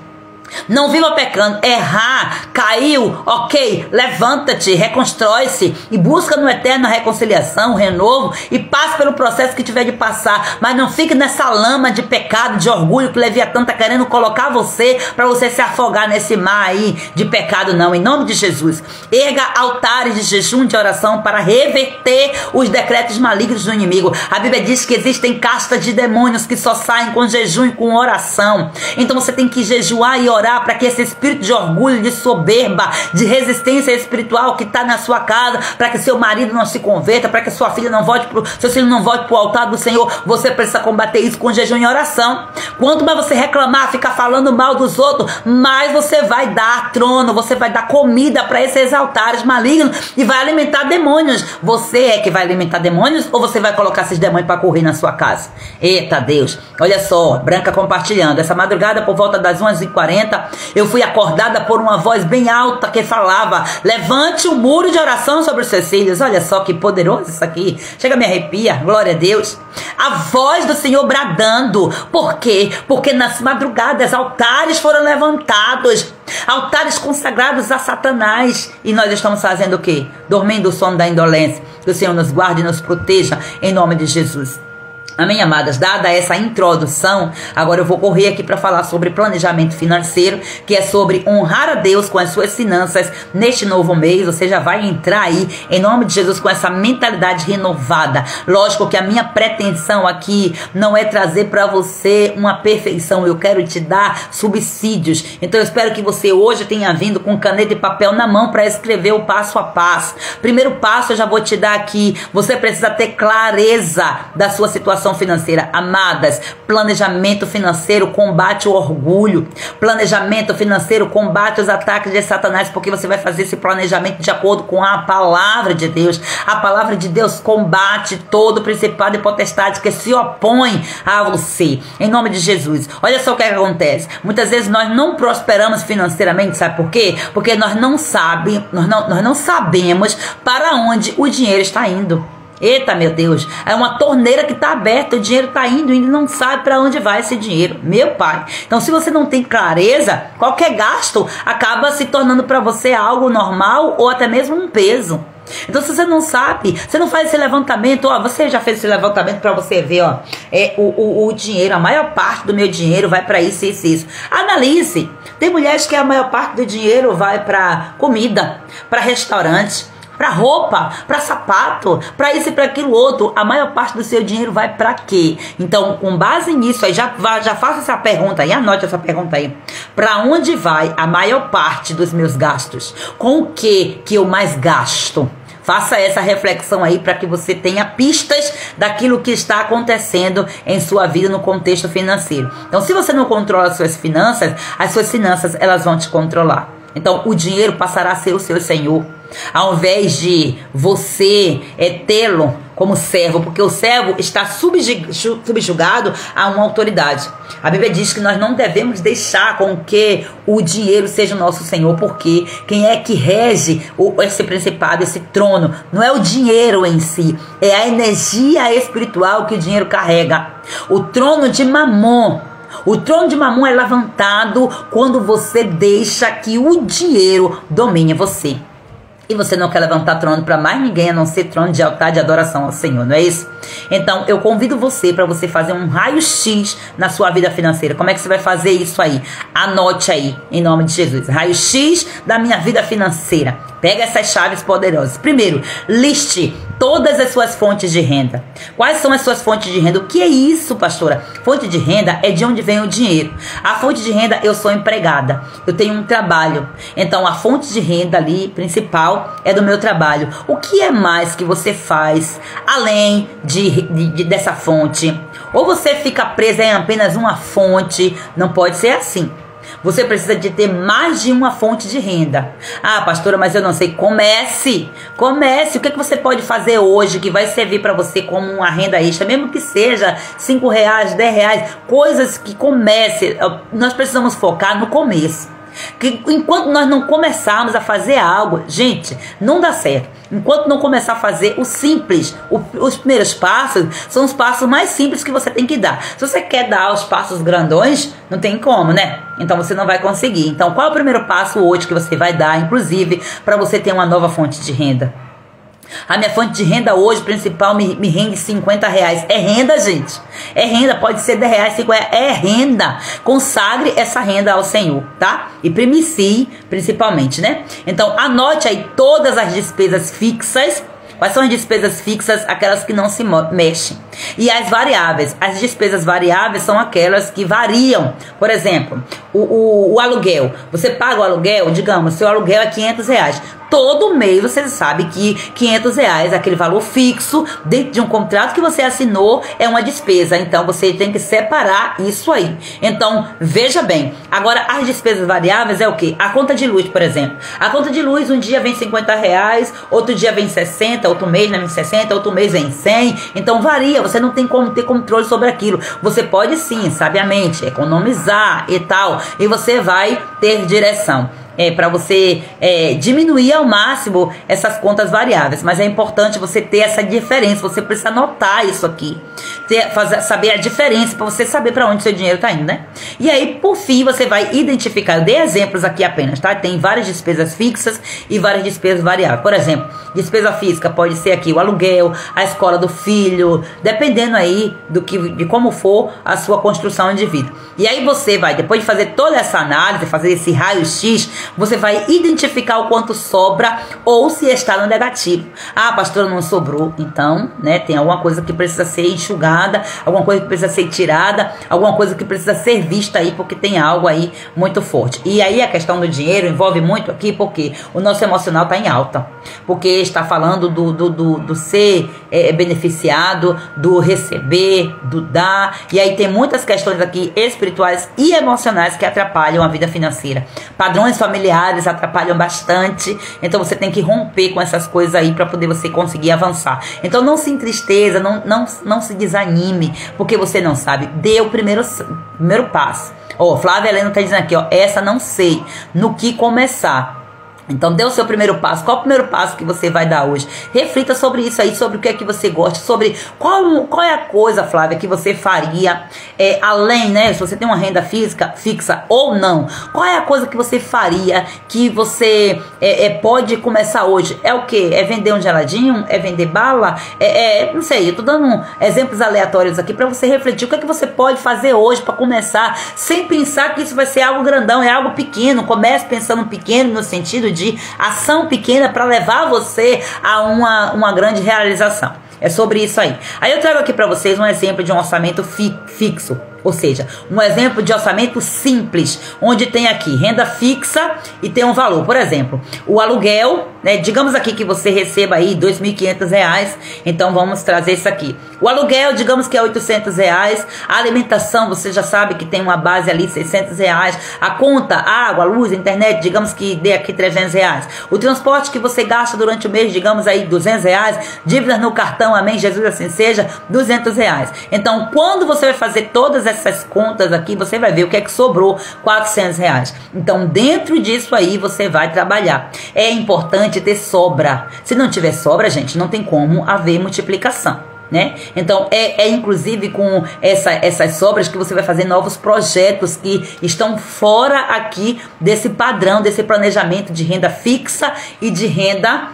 Não viva pecando, errar, caiu, ok, levanta-te, reconstrói-se e busca no eterno a reconciliação, o renovo e passe pelo processo que tiver de passar, mas não fique nessa lama de pecado, de orgulho que Leviatã está querendo colocar você para você se afogar nesse mar aí de pecado, não, em nome de Jesus. Erga altares de jejum, de oração para reverter os decretos malignos do inimigo. A Bíblia diz que existem castas de demônios que só saem com jejum e com oração, então você tem que jejuar e orar para que esse espírito de orgulho, de soberba, de resistência espiritual que está na sua casa, para que seu marido não se converta, para que sua filha não volte seu filho não volte para o altar do Senhor, você precisa combater isso com jejum e oração. Quanto mais você reclamar, ficar falando mal dos outros, mais você vai dar trono, você vai dar comida para esses altares malignos e vai alimentar demônios. Você é que vai alimentar demônios ou você vai colocar esses demônios para correr na sua casa? Eita Deus, olha só, Branca compartilhando, essa madrugada por volta das 11h40, eu fui acordada por uma voz bem alta que falava: levante um muro de oração sobre os seus filhos. Olha só que poderoso isso aqui, chega a me arrepia, glória a Deus. A voz do Senhor bradando. Por quê? Porque nas madrugadas altares foram levantados, altares consagrados a Satanás, e nós estamos fazendo o quê? Dormindo o sono da indolência. Que o Senhor nos guarde e nos proteja em nome de Jesus. Amém, amadas? Dada essa introdução, agora eu vou correr aqui para falar sobre planejamento financeiro, que é sobre honrar a Deus com as suas finanças neste novo mês. Você já vai entrar aí, em nome de Jesus, com essa mentalidade renovada. Lógico que a minha pretensão aqui não é trazer para você uma perfeição, eu quero te dar subsídios. Então eu espero que você hoje tenha vindo com caneta e papel na mão para escrever o passo a passo. Primeiro passo eu já vou te dar aqui, você precisa ter clareza da sua situação financeira. Amadas, planejamento financeiro combate o orgulho, planejamento financeiro combate os ataques de Satanás, porque você vai fazer esse planejamento de acordo com a palavra de Deus. A palavra de Deus combate todo principado e potestade que se opõe a você, em nome de Jesus. Olha só o que acontece, muitas vezes nós não prosperamos financeiramente, sabe por quê? Porque nós não sabemos para onde o dinheiro está indo. Eita, meu Deus, é uma torneira que está aberta, o dinheiro está indo e não sabe para onde vai esse dinheiro, meu pai. Então, se você não tem clareza, qualquer gasto acaba se tornando para você algo normal ou até mesmo um peso. Então, se você não sabe, você não faz esse levantamento, ó, você já fez esse levantamento para você ver, ó, o dinheiro, a maior parte do meu dinheiro vai para isso, isso, isso. Analise, tem mulheres que a maior parte do dinheiro vai para comida, para restaurante, para roupa, para sapato, para isso e para aquilo outro. A maior parte do seu dinheiro vai para quê? Então, com base nisso, aí já faça essa pergunta aí, anote essa pergunta aí. Para onde vai a maior parte dos meus gastos? Com o que eu mais gasto? Faça essa reflexão aí para que você tenha pistas daquilo que está acontecendo em sua vida no contexto financeiro. Então, se você não controla as suas finanças elas vão te controlar. Então, o dinheiro passará a ser o seu senhor, ao invés de você tê-lo como servo, porque o servo está subjugado a uma autoridade. A Bíblia diz que nós não devemos deixar com que o dinheiro seja o nosso senhor, porque quem é que rege esse principado, esse trono? Não é o dinheiro em si, é a energia espiritual que o dinheiro carrega. O trono de Mamon é levantado quando você deixa que o dinheiro domine você. E você não quer levantar trono para mais ninguém a não ser trono de altar de adoração ao Senhor, não é isso? Então eu convido você para você fazer um raio-x na sua vida financeira. Como é que você vai fazer isso aí? Anote aí, em nome de Jesus. Raio-x da minha vida financeira. Pega essas chaves poderosas. Primeiro, liste todas as suas fontes de renda. Quais são as suas fontes de renda? O que é isso, pastora? Fonte de renda é de onde vem o dinheiro. A fonte de renda, eu sou empregada. Eu tenho um trabalho. Então, a fonte de renda ali, principal, é do meu trabalho. O que é mais que você faz além dessa fonte? Ou você fica presa em apenas uma fonte? Não pode ser assim. Você precisa de ter mais de uma fonte de renda. Ah, pastora, mas eu não sei. Comece. O que você pode fazer hoje que vai servir para você como uma renda extra? Mesmo que seja R$5, R$10. Coisas que comece. Nós precisamos focar no começo. Que enquanto nós não começarmos a fazer algo, gente, não dá certo. Enquanto não começar a fazer o simples, os primeiros passos são os passos mais simples que você tem que dar. Se você quer dar os passos grandões, não tem como, né? Então você não vai conseguir. Então qual é o primeiro passo hoje que você vai dar, inclusive, para você ter uma nova fonte de renda? A minha fonte de renda hoje principal me rende R$50. É renda, gente. É renda, pode ser R$10, R$50. É renda. Consagre essa renda ao Senhor, tá? E primicie, principalmente, né? Então, anote aí todas as despesas fixas. Quais são as despesas fixas? Aquelas que não se mexem. E as variáveis. As despesas variáveis são aquelas que variam. Por exemplo, o aluguel. Você paga o aluguel, digamos, seu aluguel é R$500. Todo mês você sabe que R$500, aquele valor fixo, dentro de um contrato que você assinou, é uma despesa. Então você tem que separar isso aí. Então, veja bem. Agora, as despesas variáveis é o quê? A conta de luz, por exemplo. A conta de luz, um dia vem R$50, outro dia vem 60, outro mês vem 60, outro mês vem 100. Então varia, você não tem como ter controle sobre aquilo. Você pode sim, sabiamente, economizar e tal. E você vai ter direção. Para você diminuir ao máximo essas contas variáveis. Mas é importante você ter essa diferença. Você precisa anotar isso aqui. Saber a diferença para você saber para onde seu dinheiro está indo, né? E aí, por fim, você vai identificar. Eu dei exemplos aqui apenas, tá? Tem várias despesas fixas e várias despesas variáveis. Por exemplo, despesa física pode ser aqui o aluguel, a escola do filho, dependendo aí de como for a sua construção de vida. E aí você vai, depois de fazer toda essa análise, fazer esse raio-x, você vai identificar o quanto sobra ou se está no negativo. Ah, pastora, não sobrou. Então, né, tem alguma coisa que precisa ser enxugada, alguma coisa que precisa ser tirada, alguma coisa que precisa ser vista aí, porque tem algo aí muito forte. E aí a questão do dinheiro envolve muito aqui, porque o nosso emocional está em alta. Porque está falando do ser beneficiado, do receber, do dar. E aí tem muitas questões aqui espirituais e emocionais que atrapalham a vida financeira. Padrões familiares atrapalham bastante. Então você tem que romper com essas coisas aí para poder você conseguir avançar. Então não se entristeça, não se desanime, porque você não sabe. Dê o primeiro passo. Flávia Helena está dizendo aqui, essa não sei no que começar. Então dê o seu primeiro passo. Qual é o primeiro passo que você vai dar hoje? Reflita sobre isso aí, sobre o que é que você gosta, sobre qual é a coisa, Flávia, que você faria além, né? Se você tem uma renda fixa ou não, qual é a coisa que você faria que você pode começar hoje? É o quê? É vender um geladinho? É vender bala? Não sei, eu tô dando exemplos aleatórios aqui para você refletir o que é que você pode fazer hoje para começar, sem pensar que isso vai ser algo grandão, é algo pequeno. Comece pensando pequeno no sentido de ação pequena para levar você a uma grande realização. É sobre isso aí. Aí eu trago aqui para vocês um exemplo de um orçamento fixo. Ou seja, um exemplo de orçamento simples, onde tem aqui renda fixa e tem um valor. Por exemplo, o aluguel, né? Digamos aqui que você receba aí R$2.500. Então vamos trazer isso aqui. O aluguel, digamos que é R$800. A alimentação, você já sabe que tem uma base ali, R$600. A conta, água, luz, internet, digamos que dê aqui R$300. O transporte que você gasta durante o mês, digamos aí R$200. Dívidas no cartão, amém, Jesus assim seja, R$200. Então quando você vai fazer todas essas contas aqui, você vai ver o que é que sobrou, R$400. Então dentro disso aí você vai trabalhar. É importante ter sobra. Se não tiver sobra, gente, não tem como haver multiplicação. né? Então é inclusive com essas sobras que você vai fazer novos projetos que estão fora aqui desse padrão, desse planejamento de renda fixa e de renda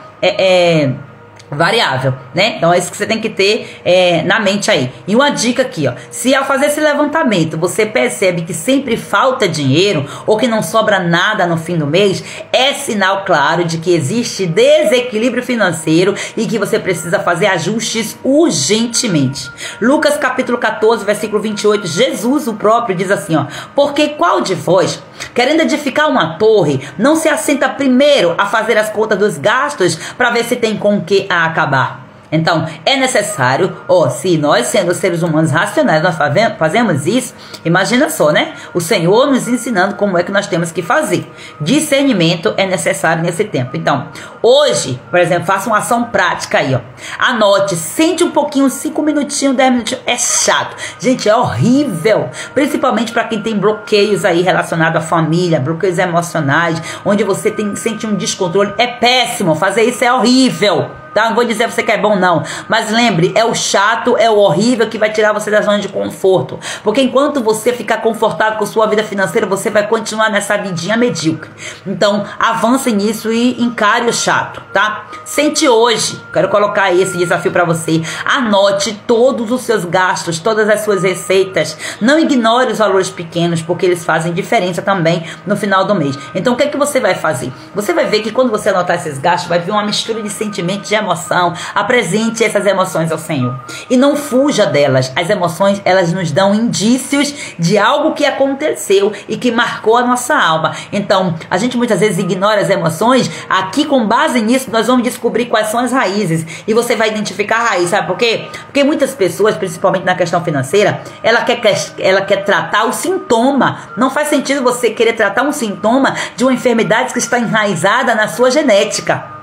variável, né? Então é isso que você tem que ter na mente aí. E uma dica aqui, ó, se ao fazer esse levantamento você percebe que sempre falta dinheiro ou que não sobra nada no fim do mês, é sinal claro de que existe desequilíbrio financeiro e que você precisa fazer ajustes urgentemente. Lucas capítulo 14, versículo 28, Jesus o próprio diz assim, ó: porque qual de vós, querendo edificar uma torre, não se assenta primeiro a fazer as contas dos gastos para ver se tem com o que acabar? Então, é necessário, se nós, sendo seres humanos racionais, nós fazemos isso, imagina só, né? O Senhor nos ensinando como é que nós temos que fazer. Discernimento é necessário nesse tempo. Então, hoje, por exemplo, faça uma ação prática aí, ó. Anote, sente um pouquinho, 5 minutinhos, 10 minutinhos. É chato. Gente, é horrível. Principalmente para quem tem bloqueios aí relacionados à família, bloqueios emocionais, onde você sente um descontrole. É péssimo. Fazer isso é horrível. Tá? Não vou dizer pra você que é bom não, mas lembre, é o chato, é o horrível que vai tirar você da zona de conforto, porque enquanto você ficar confortável com sua vida financeira, você vai continuar nessa vidinha medíocre. Então avance nisso e encare o chato, tá? Sente hoje, quero colocar aí esse desafio pra você, anote todos os seus gastos, todas as suas receitas, não ignore os valores pequenos, porque eles fazem diferença também no final do mês. Então o que é que você vai fazer? Você vai ver que quando você anotar esses gastos, vai vir uma mistura de sentimentos, de emoção. Apresente essas emoções ao Senhor e não fuja delas. As emoções, elas nos dão indícios de algo que aconteceu e que marcou a nossa alma. Então a gente muitas vezes ignora as emoções. Aqui, com base nisso, nós vamos descobrir quais são as raízes e você vai identificar a raiz. Sabe por quê? Porque muitas pessoas, principalmente na questão financeira, ela quer tratar o sintoma. Não faz sentido você querer tratar um sintoma de uma enfermidade que está enraizada na sua genética.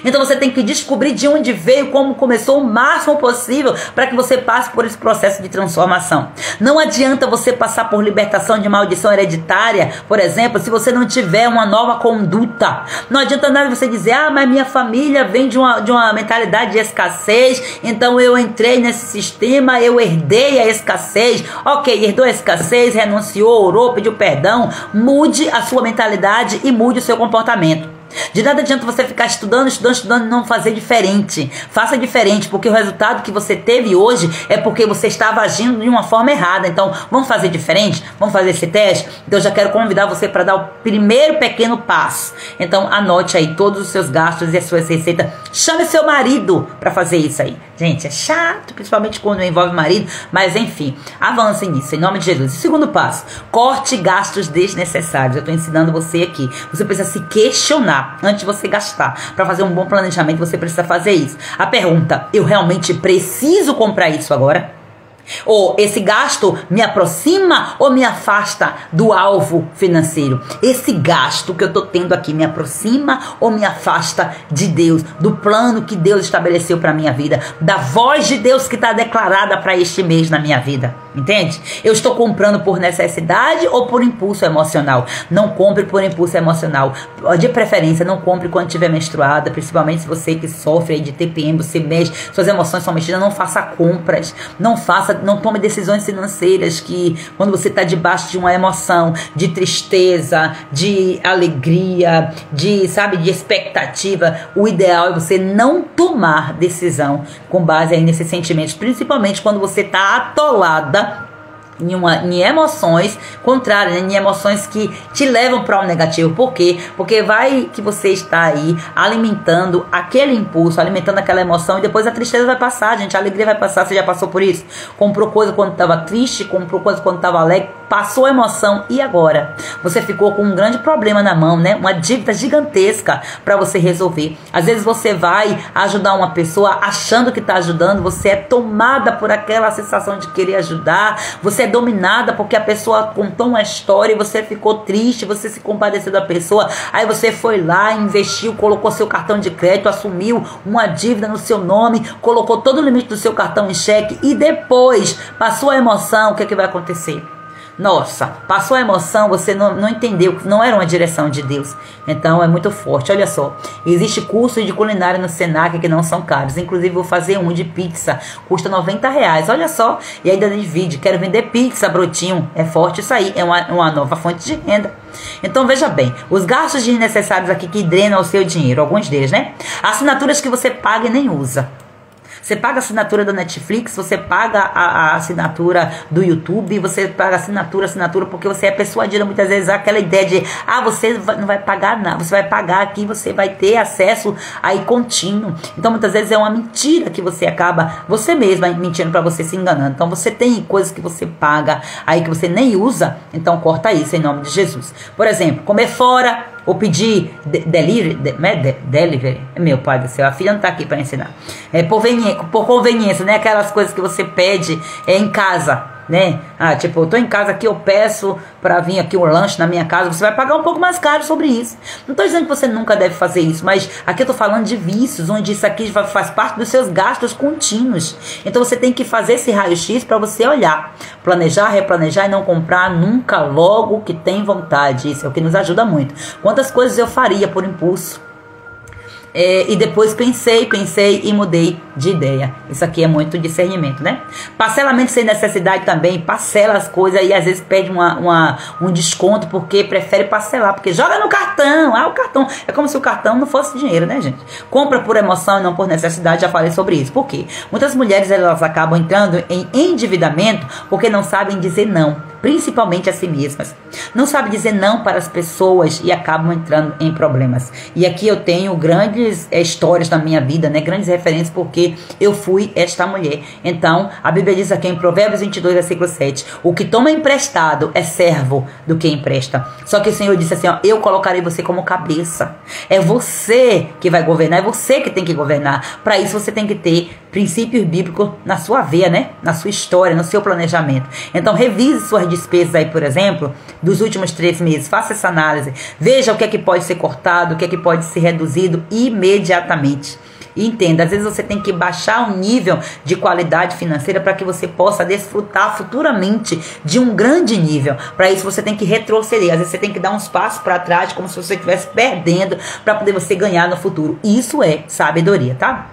Então você tem que descobrir de onde veio, como começou, o máximo possível, para que você passe por esse processo de transformação. Não adianta você passar por libertação de maldição hereditária, por exemplo, se você não tiver uma nova conduta. Não adianta nada você dizer, mas minha família vem de uma mentalidade de escassez, então eu entrei nesse sistema, eu herdei a escassez. Ok, herdou a escassez, renunciou, orou, pediu perdão. Mude a sua mentalidade e mude o seu comportamento. De nada adianta você ficar estudando e não fazer diferente. Faça diferente, porque o resultado que você teve hoje é porque você estava agindo de uma forma errada. Então, vamos fazer diferente? Vamos fazer esse teste? Então, eu já quero convidar você para dar o primeiro pequeno passo. Então, anote aí todos os seus gastos e as suas receitas. Chame seu marido para fazer isso aí. Gente, é chato, principalmente quando envolve marido, mas enfim, avance nisso, em nome de Jesus. E segundo passo, corte gastos desnecessários. Eu estou ensinando você aqui. Você precisa se questionar antes de você gastar. Para fazer um bom planejamento, você precisa fazer isso. A pergunta, eu realmente preciso comprar isso agora? Ou esse gasto me aproxima ou me afasta do alvo financeiro? Esse gasto que eu estou tendo aqui me aproxima ou me afasta de Deus, do plano que Deus estabeleceu para a minha vida, da voz de Deus que está declarada para este mês na minha vida? Entende? Eu estou comprando por necessidade ou por impulso emocional? Não compre por impulso emocional. De preferência, não compre quando estiver menstruada, principalmente se você que sofre de TPM, você mexe, suas emoções são mexidas. Não faça compras, não tome decisões financeiras que quando você está debaixo de uma emoção de tristeza, de alegria, de expectativa, o ideal é você não tomar decisão com base aí nesses sentimentos, principalmente quando você está atolada em emoções contrárias, em emoções que te levam para o negativo. Por quê? Porque vai que você está aí alimentando aquele impulso, alimentando aquela emoção, e depois a tristeza vai passar, gente, a alegria vai passar. Você já passou por isso? Comprou coisa quando estava triste, comprou coisa quando estava alegre, passou a emoção, e agora? Você ficou com um grande problema na mão, né? Uma dívida gigantesca para você resolver. Às vezes você vai ajudar uma pessoa achando que está ajudando, você é tomada por aquela sensação de querer ajudar, você é dominada porque a pessoa contou uma história e você ficou triste, você se compadeceu da pessoa, aí você foi lá, investiu, colocou seu cartão de crédito, assumiu uma dívida no seu nome, colocou todo o limite do seu cartão em xeque, e depois passou a emoção. O que é que vai acontecer? Nossa, passou a emoção, você não entendeu, não era uma direção de Deus. Então é muito forte. Olha só, existe cursos de culinária no Senac que não são caros. Inclusive vou fazer um de pizza, custa R$90. Olha só, e ainda divide. Quero vender pizza, brotinho. É forte isso aí, é uma nova fonte de renda. Então veja bem, os gastos desnecessários aqui que drenam o seu dinheiro, alguns deles, né? Assinaturas que você paga e nem usa. Você paga a assinatura da Netflix, você paga a assinatura do YouTube, você paga assinatura, porque você é persuadida muitas vezes àquela ideia de, você não vai pagar nada, você vai pagar aqui, você vai ter acesso aí contínuo. Então muitas vezes é uma mentira que você acaba, você mesma mentindo para você, se enganando. Então você tem coisas que você paga aí que você nem usa, então corta isso em nome de Jesus. Por exemplo, comer fora, ou pedir delivery, meu pai do céu, a filha não tá aqui para ensinar, por conveniência, né, aquelas coisas que você pede em casa, né, tipo, eu tô em casa aqui, eu peço para vir aqui um lanche na minha casa, você vai pagar um pouco mais caro sobre isso. Não tô dizendo que você nunca deve fazer isso, mas aqui eu tô falando de vícios, onde isso aqui faz parte dos seus gastos contínuos. Então você tem que fazer esse raio-x para você olhar, planejar, replanejar e não comprar nunca logo que tem vontade. Isso é o que nos ajuda muito. Quantas coisas eu faria por impulso? E depois pensei e mudei de ideia. Isso aqui é muito discernimento, né? Parcelamento sem necessidade também. Parcela as coisas e às vezes pede um desconto porque prefere parcelar. Porque joga no cartão. O cartão. É como se o cartão não fosse dinheiro, né, gente? Compra por emoção e não por necessidade. Já falei sobre isso. Por quê? Muitas mulheres, elas acabam entrando em endividamento porque não sabem dizer não. Principalmente a si mesmas. Não sabem dizer não para as pessoas e acabam entrando em problemas. E aqui eu tenho grandes histórias na minha vida, né? Grandes referências, porque eu fui esta mulher. Então, a Bíblia diz aqui em Provérbios 22, versículo 7, o que toma emprestado é servo do que empresta. Só que o Senhor disse assim, eu colocarei você como cabeça. É você que vai governar, é você que tem que governar. Para isso você tem que ter princípios bíblicos na sua veia, né? Na sua história, no seu planejamento. Então, revise suas despesas aí, por exemplo, dos últimos 3 meses. Faça essa análise. Veja o que é que pode ser cortado, o que é que pode ser reduzido imediatamente. E entenda, às vezes você tem que baixar o nível de qualidade financeira para que você possa desfrutar futuramente de um grande nível. Para isso você tem que retroceder, às vezes você tem que dar uns passos para trás, como se você estivesse perdendo, para poder você ganhar no futuro. Isso é sabedoria, tá?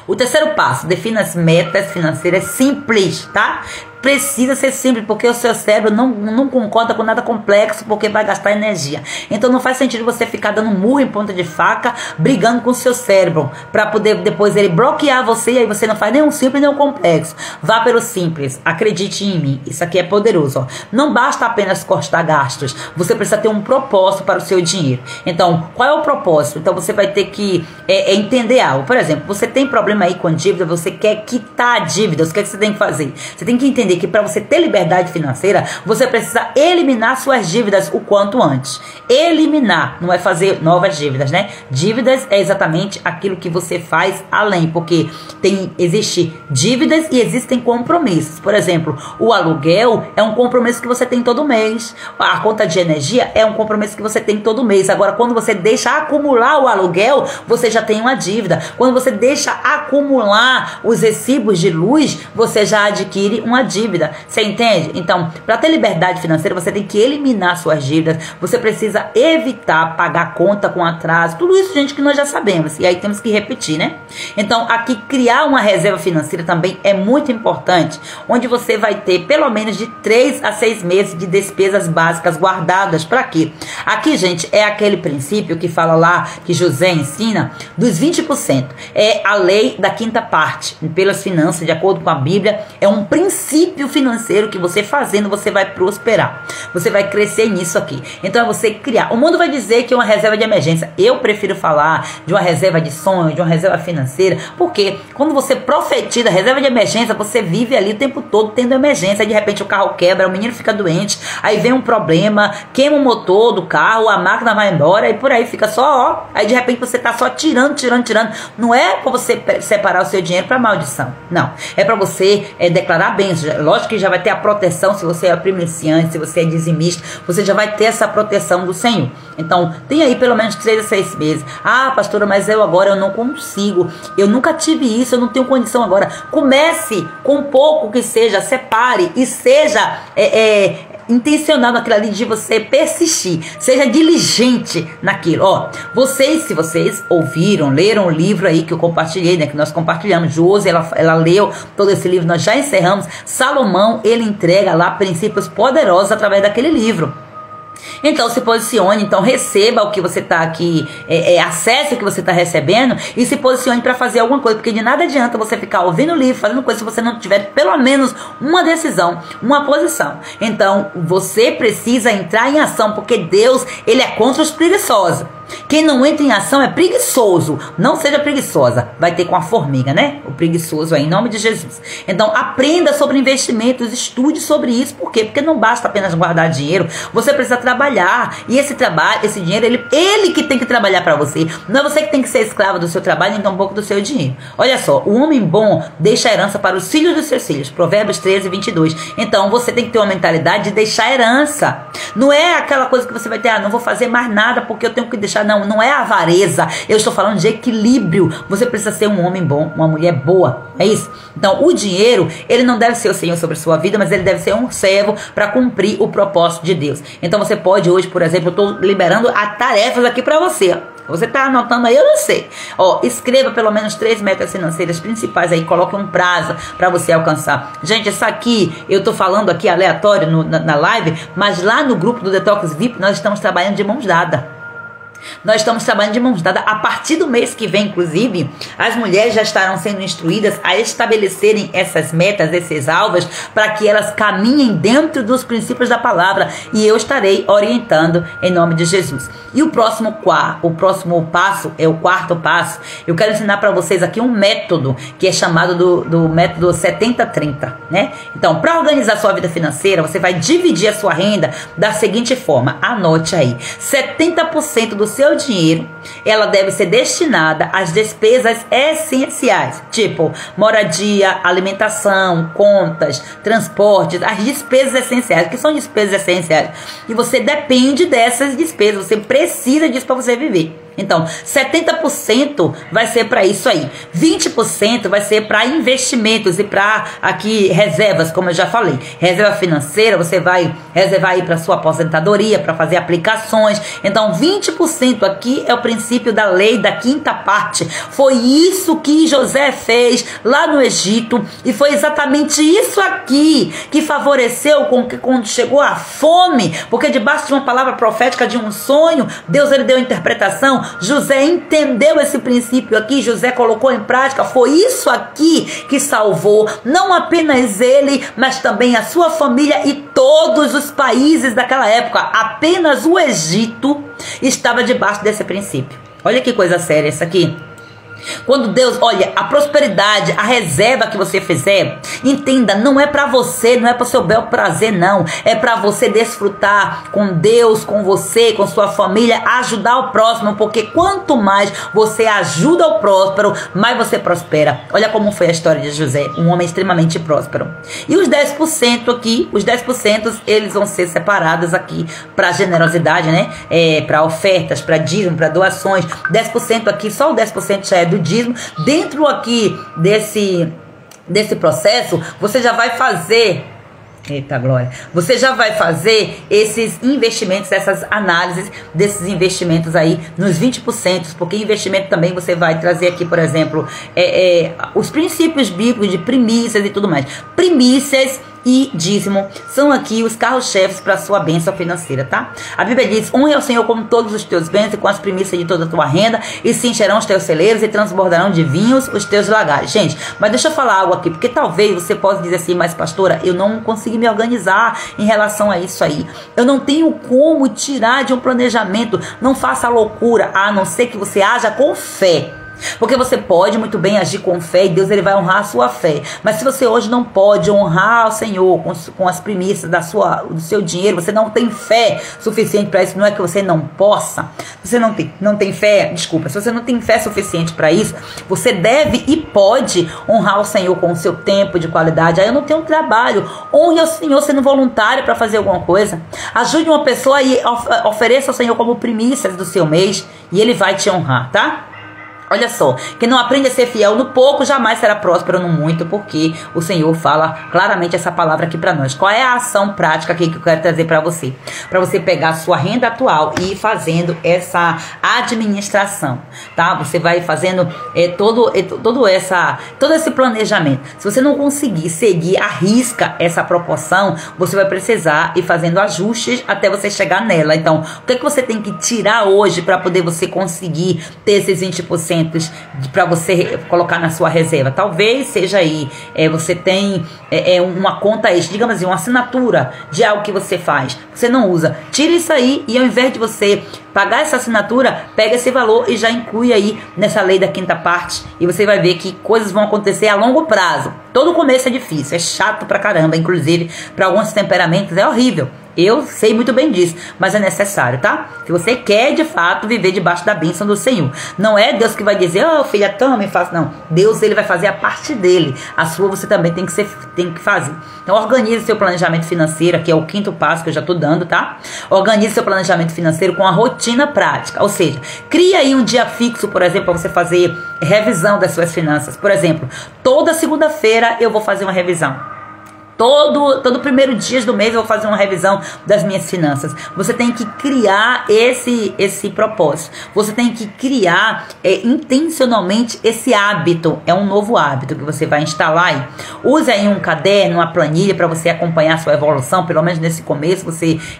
O terceiro passo, defina as metas financeiras simples, tá? Precisa ser simples, porque o seu cérebro não concorda com nada complexo, porque vai gastar energia. Então não faz sentido você ficar dando murro em ponta de faca, brigando com o seu cérebro, para poder depois ele bloquear você, e aí você não faz nenhum simples, nenhum complexo. Vá pelo simples, acredite em mim, isso aqui é poderoso, ó. Não basta apenas cortar gastos, você precisa ter um propósito para o seu dinheiro. Então, qual é o propósito? Então você vai ter que entender algo. Por exemplo, você tem problema aí com dívida, você quer quitar a dívida, o que você tem que fazer? Você tem que entender que para você ter liberdade financeira, você precisa eliminar suas dívidas o quanto antes. Eliminar, não é fazer novas dívidas, né? Dívidas é exatamente aquilo que você faz além, porque existe dívidas e existem compromissos. Por exemplo, o aluguel é um compromisso que você tem todo mês. A conta de energia é um compromisso que você tem todo mês. Agora, quando você deixa acumular o aluguel, você já tem uma dívida. Quando você deixa acumular os recibos de luz, você já adquire uma dívida. Você entende? Então, para ter liberdade financeira, você tem que eliminar suas dívidas. Você precisa evitar pagar conta com atraso. Tudo isso, gente, que nós já sabemos. E aí temos que repetir, né? Então, aqui, criar uma reserva financeira também é muito importante, onde você vai ter pelo menos de 3 a 6 meses de despesas básicas guardadas. Para quê? Aqui, gente, é aquele princípio que fala lá, que José ensina, dos 20%. É a lei da quinta parte. Pelas finanças, de acordo com a Bíblia, é um princípio financeiro que você fazendo, você vai prosperar. Você vai crescer nisso aqui. Então é você criar. O mundo vai dizer que é uma reserva de emergência. Eu prefiro falar de uma reserva de sonho, de uma reserva financeira, porque quando você profetiza reserva de emergência, você vive ali o tempo todo tendo emergência. Aí de repente o carro quebra, o menino fica doente, aí vem um problema, queima o motor do carro, a máquina vai embora e por aí fica só, aí de repente você tá só tirando. Não é para você separar o seu dinheiro para maldição. Não. É para você declarar bênçãos. Lógico que já vai ter a proteção, se você é primiciante, se você é dizimista, você já vai ter essa proteção do Senhor. Então, tem aí pelo menos 3 a 6 meses. Ah, pastora, mas eu não consigo. Eu nunca tive isso, eu não tenho condição agora. Comece com pouco que seja, separe e seja intencional naquilo ali, de você persistir. Seja diligente naquilo. Ó, se vocês ouviram, leram o livro aí que eu compartilhei, né? Que nós compartilhamos. Josi, ela leu todo esse livro, nós já encerramos. Salomão, ele entrega lá princípios poderosos através daquele livro. Então se posicione, então receba o que você está aqui, acesse o que você está recebendo e se posicione para fazer alguma coisa, porque de nada adianta você ficar ouvindo o livro, fazendo coisa, se você não tiver pelo menos uma decisão, uma posição. Então você precisa entrar em ação, porque Deus, ele é contra os preguiçosos. Quem não entra em ação é preguiçoso. Não seja preguiçosa. Vai ter com a formiga, né? O preguiçoso aí, em nome de Jesus. Então, aprenda sobre investimentos, estude sobre isso. Por quê? Porque não basta apenas guardar dinheiro. Você precisa trabalhar. E esse trabalho, esse dinheiro, ele que tem que trabalhar para você. Não é você que tem que ser escravo do seu trabalho, então um pouco do seu dinheiro. Olha só, o homem bom deixa a herança para os filhos dos seus filhos. Provérbios 13, 22. Então, você tem que ter uma mentalidade de deixar herança. Não é aquela coisa que você vai ter, não vou fazer mais nada porque eu tenho que deixar. Não é avareza. Eu estou falando de equilíbrio. Você precisa ser um homem bom, uma mulher boa. É isso? Então, o dinheiro, ele não deve ser o Senhor sobre a sua vida, mas ele deve ser um servo para cumprir o propósito de Deus. Então, você pode hoje, por exemplo, eu estou liberando as tarefas aqui para você. Você está anotando aí, eu não sei. Ó, escreva pelo menos 3 metas financeiras principais aí, coloque um prazo para você alcançar. Gente, isso aqui, eu estou falando aqui aleatório na live, mas lá no grupo do Detox VIP, nós estamos trabalhando de mãos dadas. Nós estamos trabalhando de mãos dadas. A partir do mês que vem, inclusive, as mulheres já estarão sendo instruídas a estabelecerem essas metas, esses alvos, para que elas caminhem dentro dos princípios da palavra. E eu estarei orientando em nome de Jesus. E o próximo passo, é o 4º passo. Eu quero ensinar para vocês aqui um método que é chamado do método 70-30, né? Então, para organizar sua vida financeira, você vai dividir a sua renda da seguinte forma. Anote aí. 70% do seu dinheiro, ela deve ser destinada às despesas essenciais, tipo moradia, alimentação, contas, transportes, as despesas essenciais. O que são despesas essenciais? E você depende dessas despesas, você precisa disso para você viver. Então, 70% vai ser para isso aí. 20% vai ser para investimentos e para aqui reservas, como eu já falei. Reserva financeira, você vai reservar aí para sua aposentadoria, para fazer aplicações. Então, 20% aqui é o princípio da lei da 5ª parte. Foi isso que José fez lá no Egito e foi exatamente isso aqui que favoreceu com que quando chegou a fome, porque debaixo de uma palavra profética, de um sonho, Deus ele deu a interpretação. José entendeu esse princípio aqui, José colocou em prática. Foi isso aqui que salvou não apenas ele, mas também a sua família e todos os países daquela época. Apenas o Egito estava debaixo desse princípio. Olha que coisa séria essa aqui. Quando Deus, olha, a prosperidade, a reserva que você fizer, entenda, não é para você, não é para o seu bel prazer, não. É para você desfrutar com Deus, com você, com sua família, ajudar o próximo, porque quanto mais você ajuda o próspero, mais você prospera. Olha como foi a história de José, um homem extremamente próspero. E os 10% aqui, os 10% eles vão ser separados aqui para generosidade, né? Para ofertas, para dízimo, para doações. 10% aqui, só o 10% já é do dízimo. Dentro aqui desse processo, você já vai fazer, eita glória, você já vai fazer esses investimentos, essas análises desses investimentos aí nos 20%, porque investimento também você vai trazer aqui, por exemplo, os princípios bíblicos de primícias e tudo mais. Primícias e dízimo são aqui os carros-chefes para a sua bênção financeira, tá? A Bíblia diz: honre ao Senhor com todos os teus bens e com as primícias de toda a tua renda, e se encherão os teus celeiros e transbordarão de vinhos os teus lagares. Gente, mas deixa eu falar algo aqui, porque talvez você possa dizer assim: mas pastora, eu não consegui me organizar em relação a isso aí, eu não tenho como tirar de um planejamento. Não faça loucura, a não ser que você haja com fé. Porque você pode muito bem agir com fé e Deus ele vai honrar a sua fé. Mas se você hoje não pode honrar o Senhor com as primícias do seu dinheiro, você não tem fé suficiente para isso. Não é que você não possa, você não tem fé, desculpa, se você não tem fé suficiente para isso, você deve e pode honrar o Senhor com o seu tempo de qualidade. Aí eu não tenho trabalho, honre ao Senhor sendo voluntário para fazer alguma coisa. Ajude uma pessoa e ofereça ao Senhor como primícias do seu mês, e ele vai te honrar, tá? Olha só, quem não aprende a ser fiel no pouco, jamais será próspero no muito, porque o Senhor fala claramente essa palavra aqui para nós. Qual é a ação prática aqui que eu quero trazer para você? Para você pegar a sua renda atual e ir fazendo essa administração, tá? Você vai fazendo todo esse planejamento. Se você não conseguir seguir à risca essa proporção, você vai precisar ir fazendo ajustes até você chegar nela. Então, o que é que você tem que tirar hoje para poder você conseguir ter esses 20% para você colocar na sua reserva? Talvez seja aí, você tem uma conta extra, digamos assim, uma assinatura de algo que você faz, você não usa, tira isso aí e ao invés de você pagar essa assinatura, pega esse valor e já inclui aí nessa lei da quinta parte e você vai ver que coisas vão acontecer a longo prazo. Todo começo é difícil, é chato pra caramba, inclusive para alguns temperamentos é horrível. Eu sei muito bem disso, mas é necessário, tá? Se você quer, de fato, viver debaixo da bênção do Senhor. Não é Deus que vai dizer, filha, toma e faz. Não. Deus, ele vai fazer a parte dele. A sua você também tem que fazer. Então, organize seu planejamento financeiro, que é o quinto passo que eu já tô dando, tá? Organize seu planejamento financeiro com a rotina prática. Ou seja, cria aí um dia fixo, por exemplo, para você fazer revisão das suas finanças. Por exemplo, toda segunda-feira eu vou fazer uma revisão. Todo primeiro dia do mês eu vou fazer uma revisão das minhas finanças. Você tem que criar esse propósito. Você tem que criar intencionalmente esse hábito. É um novo hábito que você vai instalar aí. Use aí um caderno, uma planilha para você acompanhar a sua evolução. Pelo menos nesse começo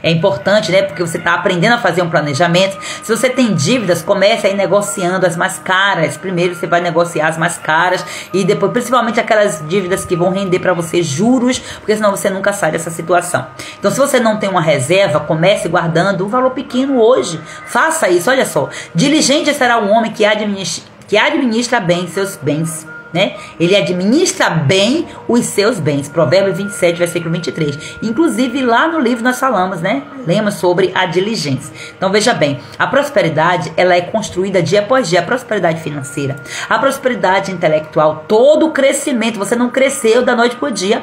é importante, né? Porque você está aprendendo a fazer um planejamento. Se você tem dívidas, comece aí negociando as mais caras. Primeiro você vai negociar as mais caras e depois, principalmente aquelas dívidas que vão render para você juros, porque senão você nunca sai dessa situação. Então, se você não tem uma reserva, comece guardando um valor pequeno hoje. Faça isso, olha só. Diligente será o homem que administra bem seus bens, né? Ele administra bem os seus bens. Provérbios 27, versículo 23. Inclusive, lá no livro nós falamos, né? Lemos sobre a diligência. Então, veja bem. A prosperidade, ela é construída dia após dia. A prosperidade financeira, a prosperidade intelectual, todo o crescimento. Você não cresceu da noite para o dia.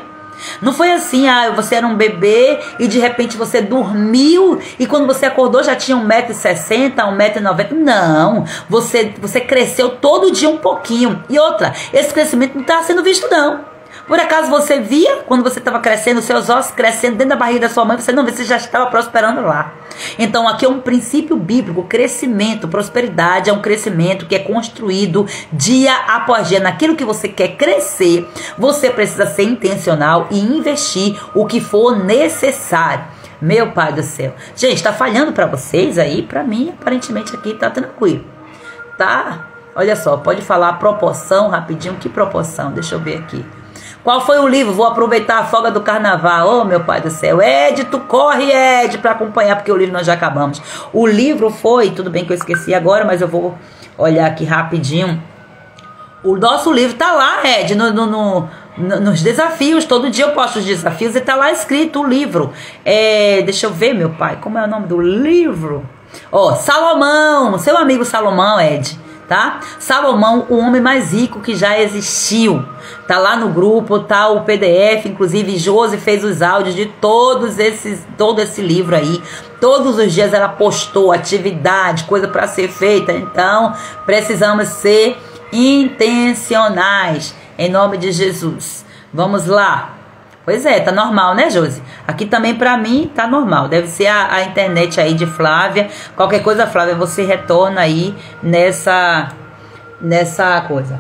Não foi assim, você era um bebê e de repente você dormiu e quando você acordou já tinha 1,60 m, 1,90 m. Não, você cresceu todo dia um pouquinho. E outra, esse crescimento não está sendo visto não. Por acaso você via, quando você estava crescendo, seus ossos crescendo dentro da barriga da sua mãe, você não vê, você já estava prosperando lá. Então aqui é um princípio bíblico, crescimento, prosperidade é um crescimento que é construído dia após dia. Naquilo que você quer crescer, você precisa ser intencional e investir o que for necessário. Meu Pai do céu. Gente, tá falhando para vocês aí? Para mim, aparentemente aqui tá tranquilo. Tá? Olha só, pode falar a proporção rapidinho. Que proporção? Deixa eu ver aqui. Qual foi o livro? Vou aproveitar a folga do carnaval. Oh, meu Pai do céu. Ed, tu corre, Ed, para acompanhar, porque o livro nós já acabamos. O livro foi, tudo bem que eu esqueci agora, mas eu vou olhar aqui rapidinho. O nosso livro tá lá, Ed, nos desafios. Todo dia eu posto os desafios e tá lá escrito o livro. Deixa eu ver, meu pai, como é o nome do livro? Salomão, seu amigo Salomão, Ed. Tá? Salomão, o homem mais rico que já existiu. Tá lá no grupo, tá o PDF, inclusive Josi fez os áudios de todo esse livro aí. Todos os dias ela postou atividade, coisa para ser feita. Então, precisamos ser intencionais em nome de Jesus. Vamos lá. Pois é, tá normal, né, Josi? Aqui também pra mim tá normal. Deve ser a internet aí de Flávia. Qualquer coisa, Flávia, você retorna aí nessa coisa.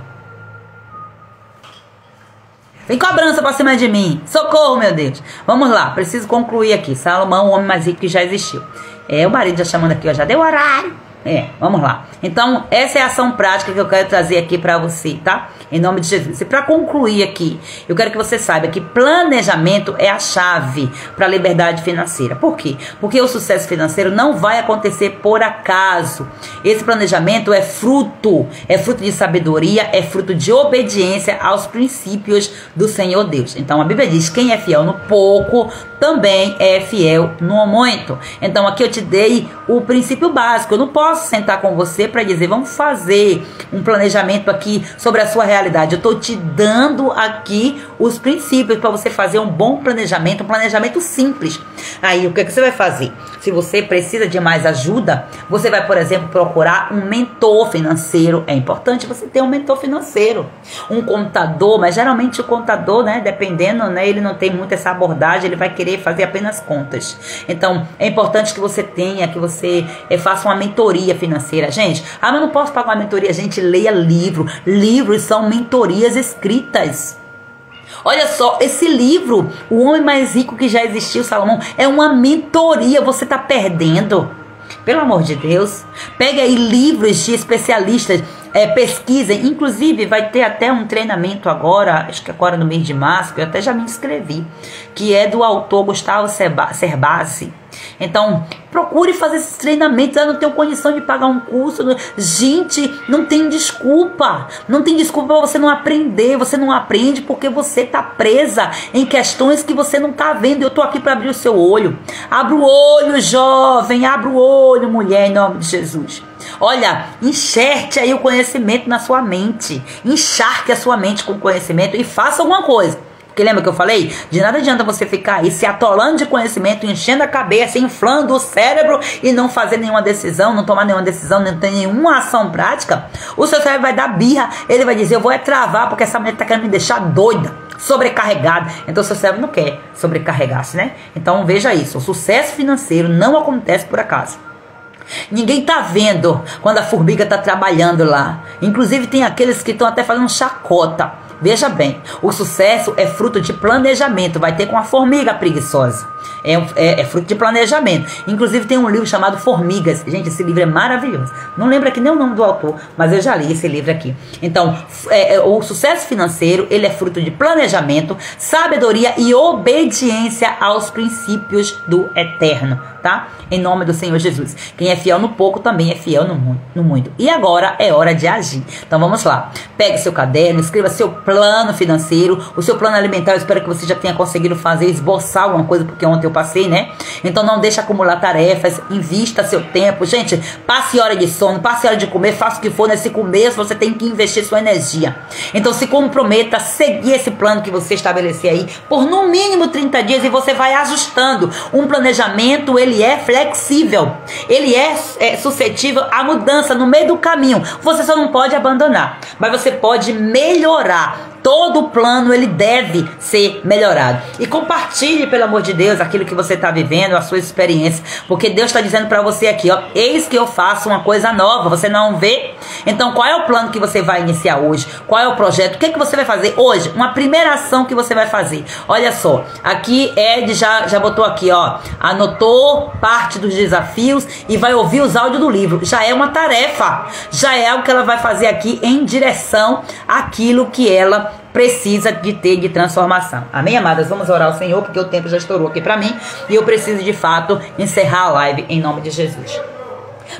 Tem cobrança pra cima de mim. Socorro, meu Deus. Vamos lá, preciso concluir aqui. Salomão, o homem mais rico que já existiu. O marido já chamando aqui, ó, já deu horário. Vamos lá. Então, essa é a ação prática que eu quero trazer aqui pra você, tá? Em nome de Jesus. E pra concluir aqui, eu quero que você saiba que planejamento é a chave pra liberdade financeira. Por quê? Porque o sucesso financeiro não vai acontecer por acaso. Esse planejamento é fruto de sabedoria, é fruto de obediência aos princípios do Senhor Deus. Então, a Bíblia diz, quem é fiel no pouco, também é fiel no muito. Então, aqui eu te dei o princípio básico. Eu não posso sentar com você para dizer, vamos fazer um planejamento aqui sobre a sua realidade. Eu estou te dando aqui os princípios para você fazer um bom planejamento, um planejamento simples. Aí, o que você vai fazer? Se você precisa de mais ajuda, você vai, por exemplo, procurar um mentor financeiro. É importante você ter um mentor financeiro, um contador, mas geralmente o contador, né, dependendo, né, ele não tem muito essa abordagem, ele vai querer fazer apenas contas. Então, é importante que você tenha, que você faça uma mentoria financeira. Gente, mas não posso pagar uma mentoria. Gente, leia livro. Livros são mentorias escritas. Olha só, esse livro, O Homem Mais Rico que Já Existiu, Salomão, é uma mentoria. Você está perdendo. Pelo amor de Deus. Pega aí livros de especialistas, pesquisem. Inclusive vai ter até um treinamento agora, acho que agora no mês de março, que eu até já me inscrevi, que é do autor Gustavo Cerbasi. Então, procure fazer esses treinamentos. Eu não tenho condição de pagar um curso. Gente, não tem desculpa. Não tem desculpa para você não aprender. Você não aprende porque você está presa em questões que você não está vendo. Eu estou aqui para abrir o seu olho. Abra o olho, jovem. Abra o olho, mulher, em nome de Jesus. Olha, enxerte aí o conhecimento na sua mente. Encharque a sua mente com conhecimento e faça alguma coisa. Porque lembra que eu falei? De nada adianta você ficar aí se atolando de conhecimento, enchendo a cabeça, inflando o cérebro e não fazer nenhuma decisão, não tomar nenhuma decisão, não ter nenhuma ação prática. O seu cérebro vai dar birra, ele vai dizer, eu vou travar porque essa mulher está querendo me deixar doida, sobrecarregada. Então o seu cérebro não quer sobrecarregar-se, né? Então veja isso, o sucesso financeiro não acontece por acaso. Ninguém tá vendo quando a formiga tá trabalhando lá. Inclusive tem aqueles que estão até fazendo chacota. Veja bem, o sucesso é fruto de planejamento. Vai ter com a formiga preguiçosa. É fruto de planejamento. Inclusive tem um livro chamado Formigas. Gente, esse livro é maravilhoso. Não lembro aqui nem o nome do autor, mas eu já li esse livro aqui. Então, o sucesso financeiro, ele é fruto de planejamento, sabedoria e obediência aos princípios do eterno, tá? Em nome do Senhor Jesus. Quem é fiel no pouco também é fiel no muito. E agora é hora de agir. Então vamos lá. Pegue seu caderno, escreva seu plano financeiro, o seu plano alimentar. Eu espero que você já tenha conseguido fazer, esboçar alguma coisa, porque ontem eu passei, né? Então não deixe acumular tarefas, invista seu tempo. Gente, passe hora de sono, passe hora de comer, faça o que for. Nesse começo você tem que investir sua energia. Então se comprometa a seguir esse plano que você estabelecer aí por no mínimo 30 dias e você vai ajustando. Um planejamento, ele é flexível, ele é suscetível à mudança no meio do caminho. Você só não pode abandonar, mas você pode melhorar. Todo o plano, ele deve ser melhorado. E compartilhe, pelo amor de Deus, aquilo que você está vivendo, a sua experiência. Porque Deus está dizendo para você aqui, ó, eis que eu faço uma coisa nova. Você não vê? Então, qual é o plano que você vai iniciar hoje? Qual é o projeto? O que é que você vai fazer hoje? Uma primeira ação que você vai fazer. Olha só, aqui Ed já botou aqui, ó, anotou parte dos desafios e vai ouvir os áudios do livro. Já é uma tarefa. Já é algo que ela vai fazer aqui em direção àquilo que ela precisa de ter de transformação. Amém, amadas? Vamos orar ao Senhor, porque o tempo já estourou aqui para mim e eu preciso de fato encerrar a live em nome de Jesus.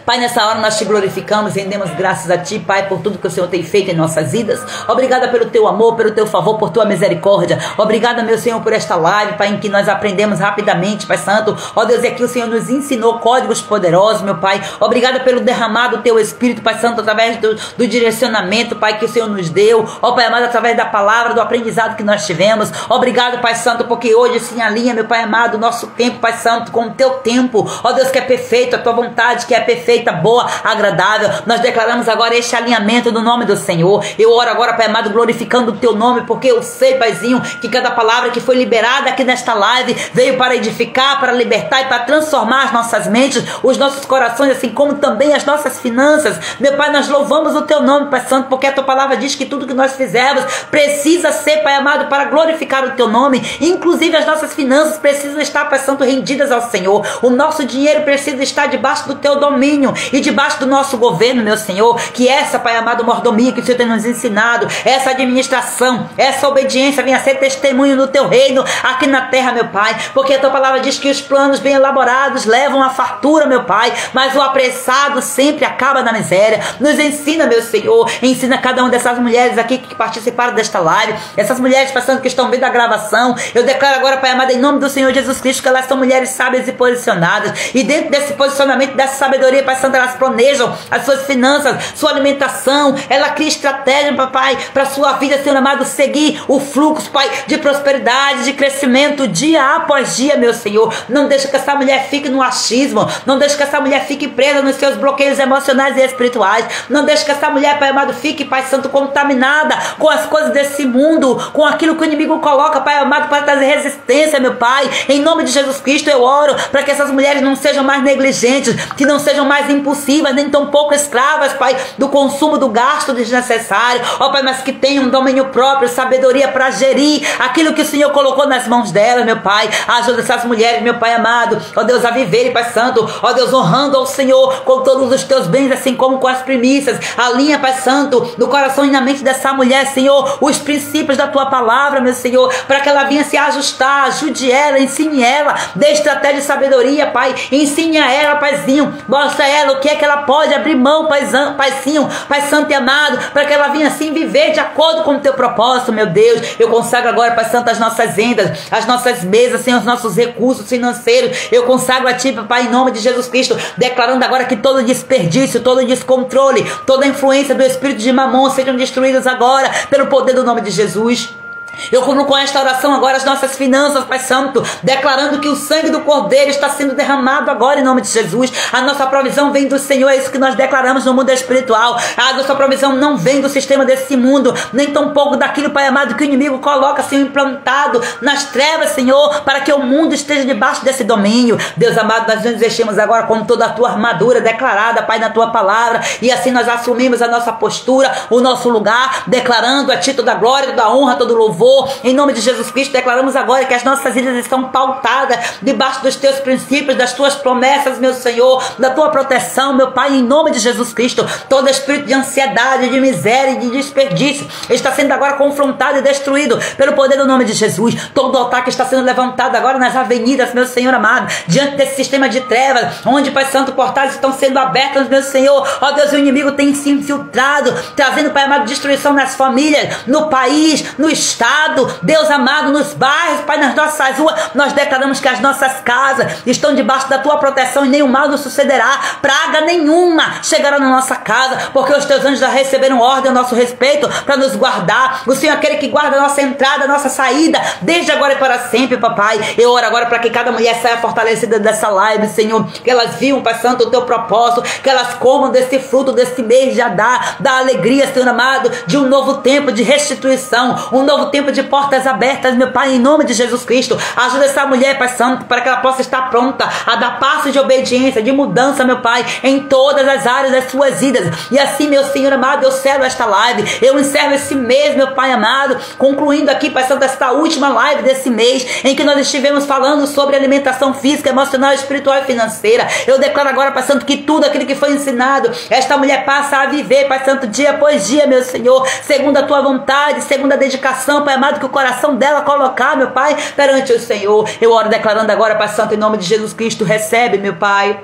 Pai, nessa hora nós te glorificamos e rendemos graças a Ti, Pai, por tudo que o Senhor tem feito em nossas vidas. Obrigada pelo Teu amor, pelo Teu favor, por Tua misericórdia. Obrigada, meu Senhor, por esta live, Pai, em que nós aprendemos rapidamente, Pai Santo. Ó Deus, e aqui o Senhor nos ensinou códigos poderosos, meu Pai. Obrigada pelo derramado do Teu Espírito, Pai Santo, através do direcionamento, Pai, que o Senhor nos deu. Ó Pai amado, através da palavra, do aprendizado que nós tivemos. Obrigado, Pai Santo, porque hoje se alinha, meu Pai amado, o nosso tempo, Pai Santo, com o Teu tempo. Ó Deus, que é perfeito, a Tua vontade, que é perfeita, boa, agradável. Nós declaramos agora este alinhamento no nome do Senhor. Eu oro agora, Pai amado, glorificando o Teu nome, porque eu sei, Paizinho, que cada palavra que foi liberada aqui nesta live veio para edificar, para libertar e para transformar as nossas mentes, os nossos corações, assim como também as nossas finanças. Meu Pai, nós louvamos o Teu nome, Pai Santo, porque a Tua palavra diz que tudo que nós fizermos precisa ser, Pai amado, para glorificar o Teu nome. Inclusive as nossas finanças precisam estar, Pai Santo, rendidas ao Senhor. O nosso dinheiro precisa estar debaixo do Teu domínio e debaixo do nosso governo, meu Senhor. Que essa, Pai amado, mordomia que o Senhor tem nos ensinado, essa administração, essa obediência venha ser testemunho do Teu reino aqui na terra, meu Pai, porque a Tua palavra diz que os planos bem elaborados levam à fartura, meu Pai, mas o apressado sempre acaba na miséria. Nos ensina, meu Senhor, ensina cada uma dessas mulheres aqui que participaram desta live, essas mulheres passando que estão vendo a gravação. Eu declaro agora, Pai amado, em nome do Senhor Jesus Cristo, que elas são mulheres sábias e posicionadas, e dentro desse posicionamento, dessa sabedoria sabedoria, Pai Santo, elas planejam as suas finanças, sua alimentação, ela cria estratégia, papai, para sua vida, Senhor amado, seguir o fluxo, Pai, de prosperidade, de crescimento, dia após dia, meu Senhor. Não deixa que essa mulher fique no achismo, não deixa que essa mulher fique presa nos seus bloqueios emocionais e espirituais, não deixa que essa mulher, Pai amado, fique, Pai Santo, contaminada com as coisas desse mundo, com aquilo que o inimigo coloca, Pai amado, para trazer resistência, meu Pai. Em nome de Jesus Cristo eu oro para que essas mulheres não sejam mais negligentes, que não sejam mais impulsivas, nem tão pouco escravas, Pai, do consumo, do gasto desnecessário, ó Pai, mas que tenham um domínio próprio, sabedoria para gerir aquilo que o Senhor colocou nas mãos delas, meu Pai. Ajuda essas mulheres, meu Pai amado, ó Deus, a viverem, Pai Santo, ó Deus, honrando ao Senhor com todos os teus bens, assim como com as primícias. Alinha, Pai Santo, no coração e na mente dessa mulher, Senhor, os princípios da tua palavra, meu Senhor, para que ela venha se ajustar. Ajude ela, ensine ela, dê estratégia e sabedoria, Pai. Ensine a ela, Paizinho, mostra a ela o que é que ela pode abrir mão, Paizinho, Pai Santo e amado, para que ela venha assim viver de acordo com o teu propósito, meu Deus. Eu consagro agora, Pai Santo, as nossas rendas, as nossas mesas, Senhor, os nossos recursos financeiros. Eu consagro a Ti, Pai, em nome de Jesus Cristo, declarando agora que todo desperdício, todo descontrole, toda influência do espírito de Mamon sejam destruídos agora pelo poder do nome de Jesus. Eu cubro com esta oração agora as nossas finanças, Pai Santo, declarando que o sangue do Cordeiro está sendo derramado agora em nome de Jesus. A nossa provisão vem do Senhor, é isso que nós declaramos no mundo espiritual. A nossa provisão não vem do sistema desse mundo, nem tampouco daquilo, Pai amado, que o inimigo coloca, Senhor, implantado nas trevas, Senhor, para que o mundo esteja debaixo desse domínio. Deus amado, nós nos vestimos agora com toda a tua armadura declarada, Pai, na tua palavra, e assim nós assumimos a nossa postura, o nosso lugar, declarando a Ti toda a glória, toda a honra, todo o louvor. Em nome de Jesus Cristo, declaramos agora que as nossas vidas estão pautadas debaixo dos teus princípios, das tuas promessas, meu Senhor, da tua proteção, meu Pai, em nome de Jesus Cristo. Todo espírito de ansiedade, de miséria e de desperdício está sendo agora confrontado e destruído pelo poder do nome de Jesus. Todo altar que está sendo levantado agora nas avenidas, meu Senhor amado, diante desse sistema de trevas, onde, Pai Santo, portais estão sendo abertos, meu Senhor, ó Deus, o inimigo tem se infiltrado, trazendo, Pai amado, destruição nas famílias, no país, no estado, Deus amado, nos bairros, Pai, nas nossas ruas. Nós declaramos que as nossas casas estão debaixo da tua proteção e nenhum mal nos sucederá, praga nenhuma chegará na nossa casa, porque os teus anjos já receberam ordem a nosso respeito para nos guardar. O Senhor é aquele que guarda a nossa entrada, a nossa saída, desde agora e para sempre, papai. Eu oro agora para que cada mulher saia fortalecida dessa live, Senhor, que elas vivam, Pai Santo, o teu propósito, que elas comam desse fruto, desse mês de Adar, da alegria, Senhor amado, de um novo tempo de restituição, um novo tempo de portas abertas, meu Pai, em nome de Jesus Cristo. Ajuda essa mulher, Pai Santo, para que ela possa estar pronta a dar passos de obediência, de mudança, meu Pai, em todas as áreas das suas vidas. E assim, meu Senhor amado, eu selo esta live, eu encerro esse mês, meu Pai amado, concluindo aqui, Pai Santo, esta última live desse mês, em que nós estivemos falando sobre alimentação física, emocional, espiritual e financeira. Eu declaro agora, Pai Santo, que tudo aquilo que foi ensinado, esta mulher passa a viver, Pai Santo, dia após dia, meu Senhor, segundo a tua vontade, segundo a dedicação, Pai amado, que o coração dela colocar, meu Pai, perante o Senhor. Eu oro declarando agora, Pai Santo, em nome de Jesus Cristo, recebe, meu Pai.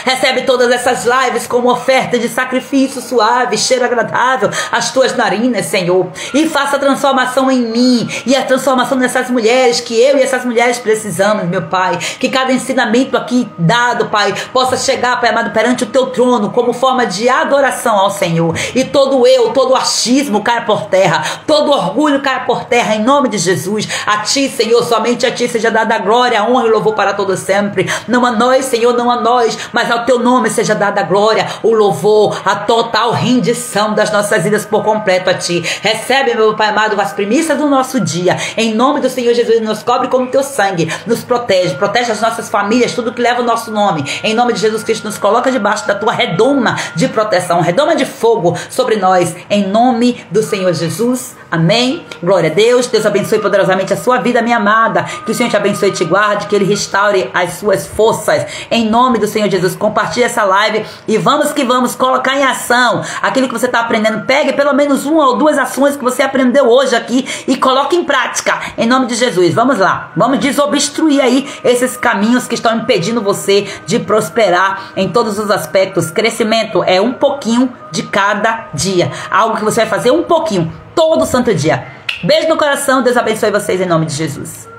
Recebe todas essas lives como oferta de sacrifício suave, cheiro agradável às tuas narinas, Senhor. E faça a transformação em mim e a transformação nessas mulheres que eu e essas mulheres precisamos, meu Pai. Que cada ensinamento aqui dado, Pai, possa chegar, Pai amado, perante o teu trono como forma de adoração ao Senhor. E todo todo achismo caia por terra, todo orgulho caia por terra, em nome de Jesus. A Ti, Senhor, somente a Ti seja dada a glória, a honra e o louvor para todo sempre. Não a nós, Senhor, não a nós, mas ao teu nome seja dada a glória, o louvor, a total rendição das nossas vidas por completo a Ti. Recebe, meu Pai amado, as primícias do nosso dia, em nome do Senhor Jesus. Nos cobre com o teu sangue, nos protege as nossas famílias, tudo que leva o nosso nome, em nome de Jesus Cristo. Nos coloca debaixo da tua redoma de proteção, redoma de fogo sobre nós, em nome do Senhor Jesus. Amém. Glória a Deus. Deus abençoe poderosamente a sua vida, minha amada. Que o Senhor te abençoe e te guarde, que Ele restaure as suas forças, em nome do Senhor Jesus. Compartilhe essa live e vamos que vamos colocar em ação aquilo que você está aprendendo. Pegue pelo menos uma ou duas ações que você aprendeu hoje aqui e coloque em prática, em nome de Jesus. Vamos lá, vamos desobstruir aí esses caminhos que estão impedindo você de prosperar em todos os aspectos. Crescimento é um pouquinho de cada dia, algo que você vai fazer um pouquinho todo santo dia. Beijo no coração, Deus abençoe vocês em nome de Jesus.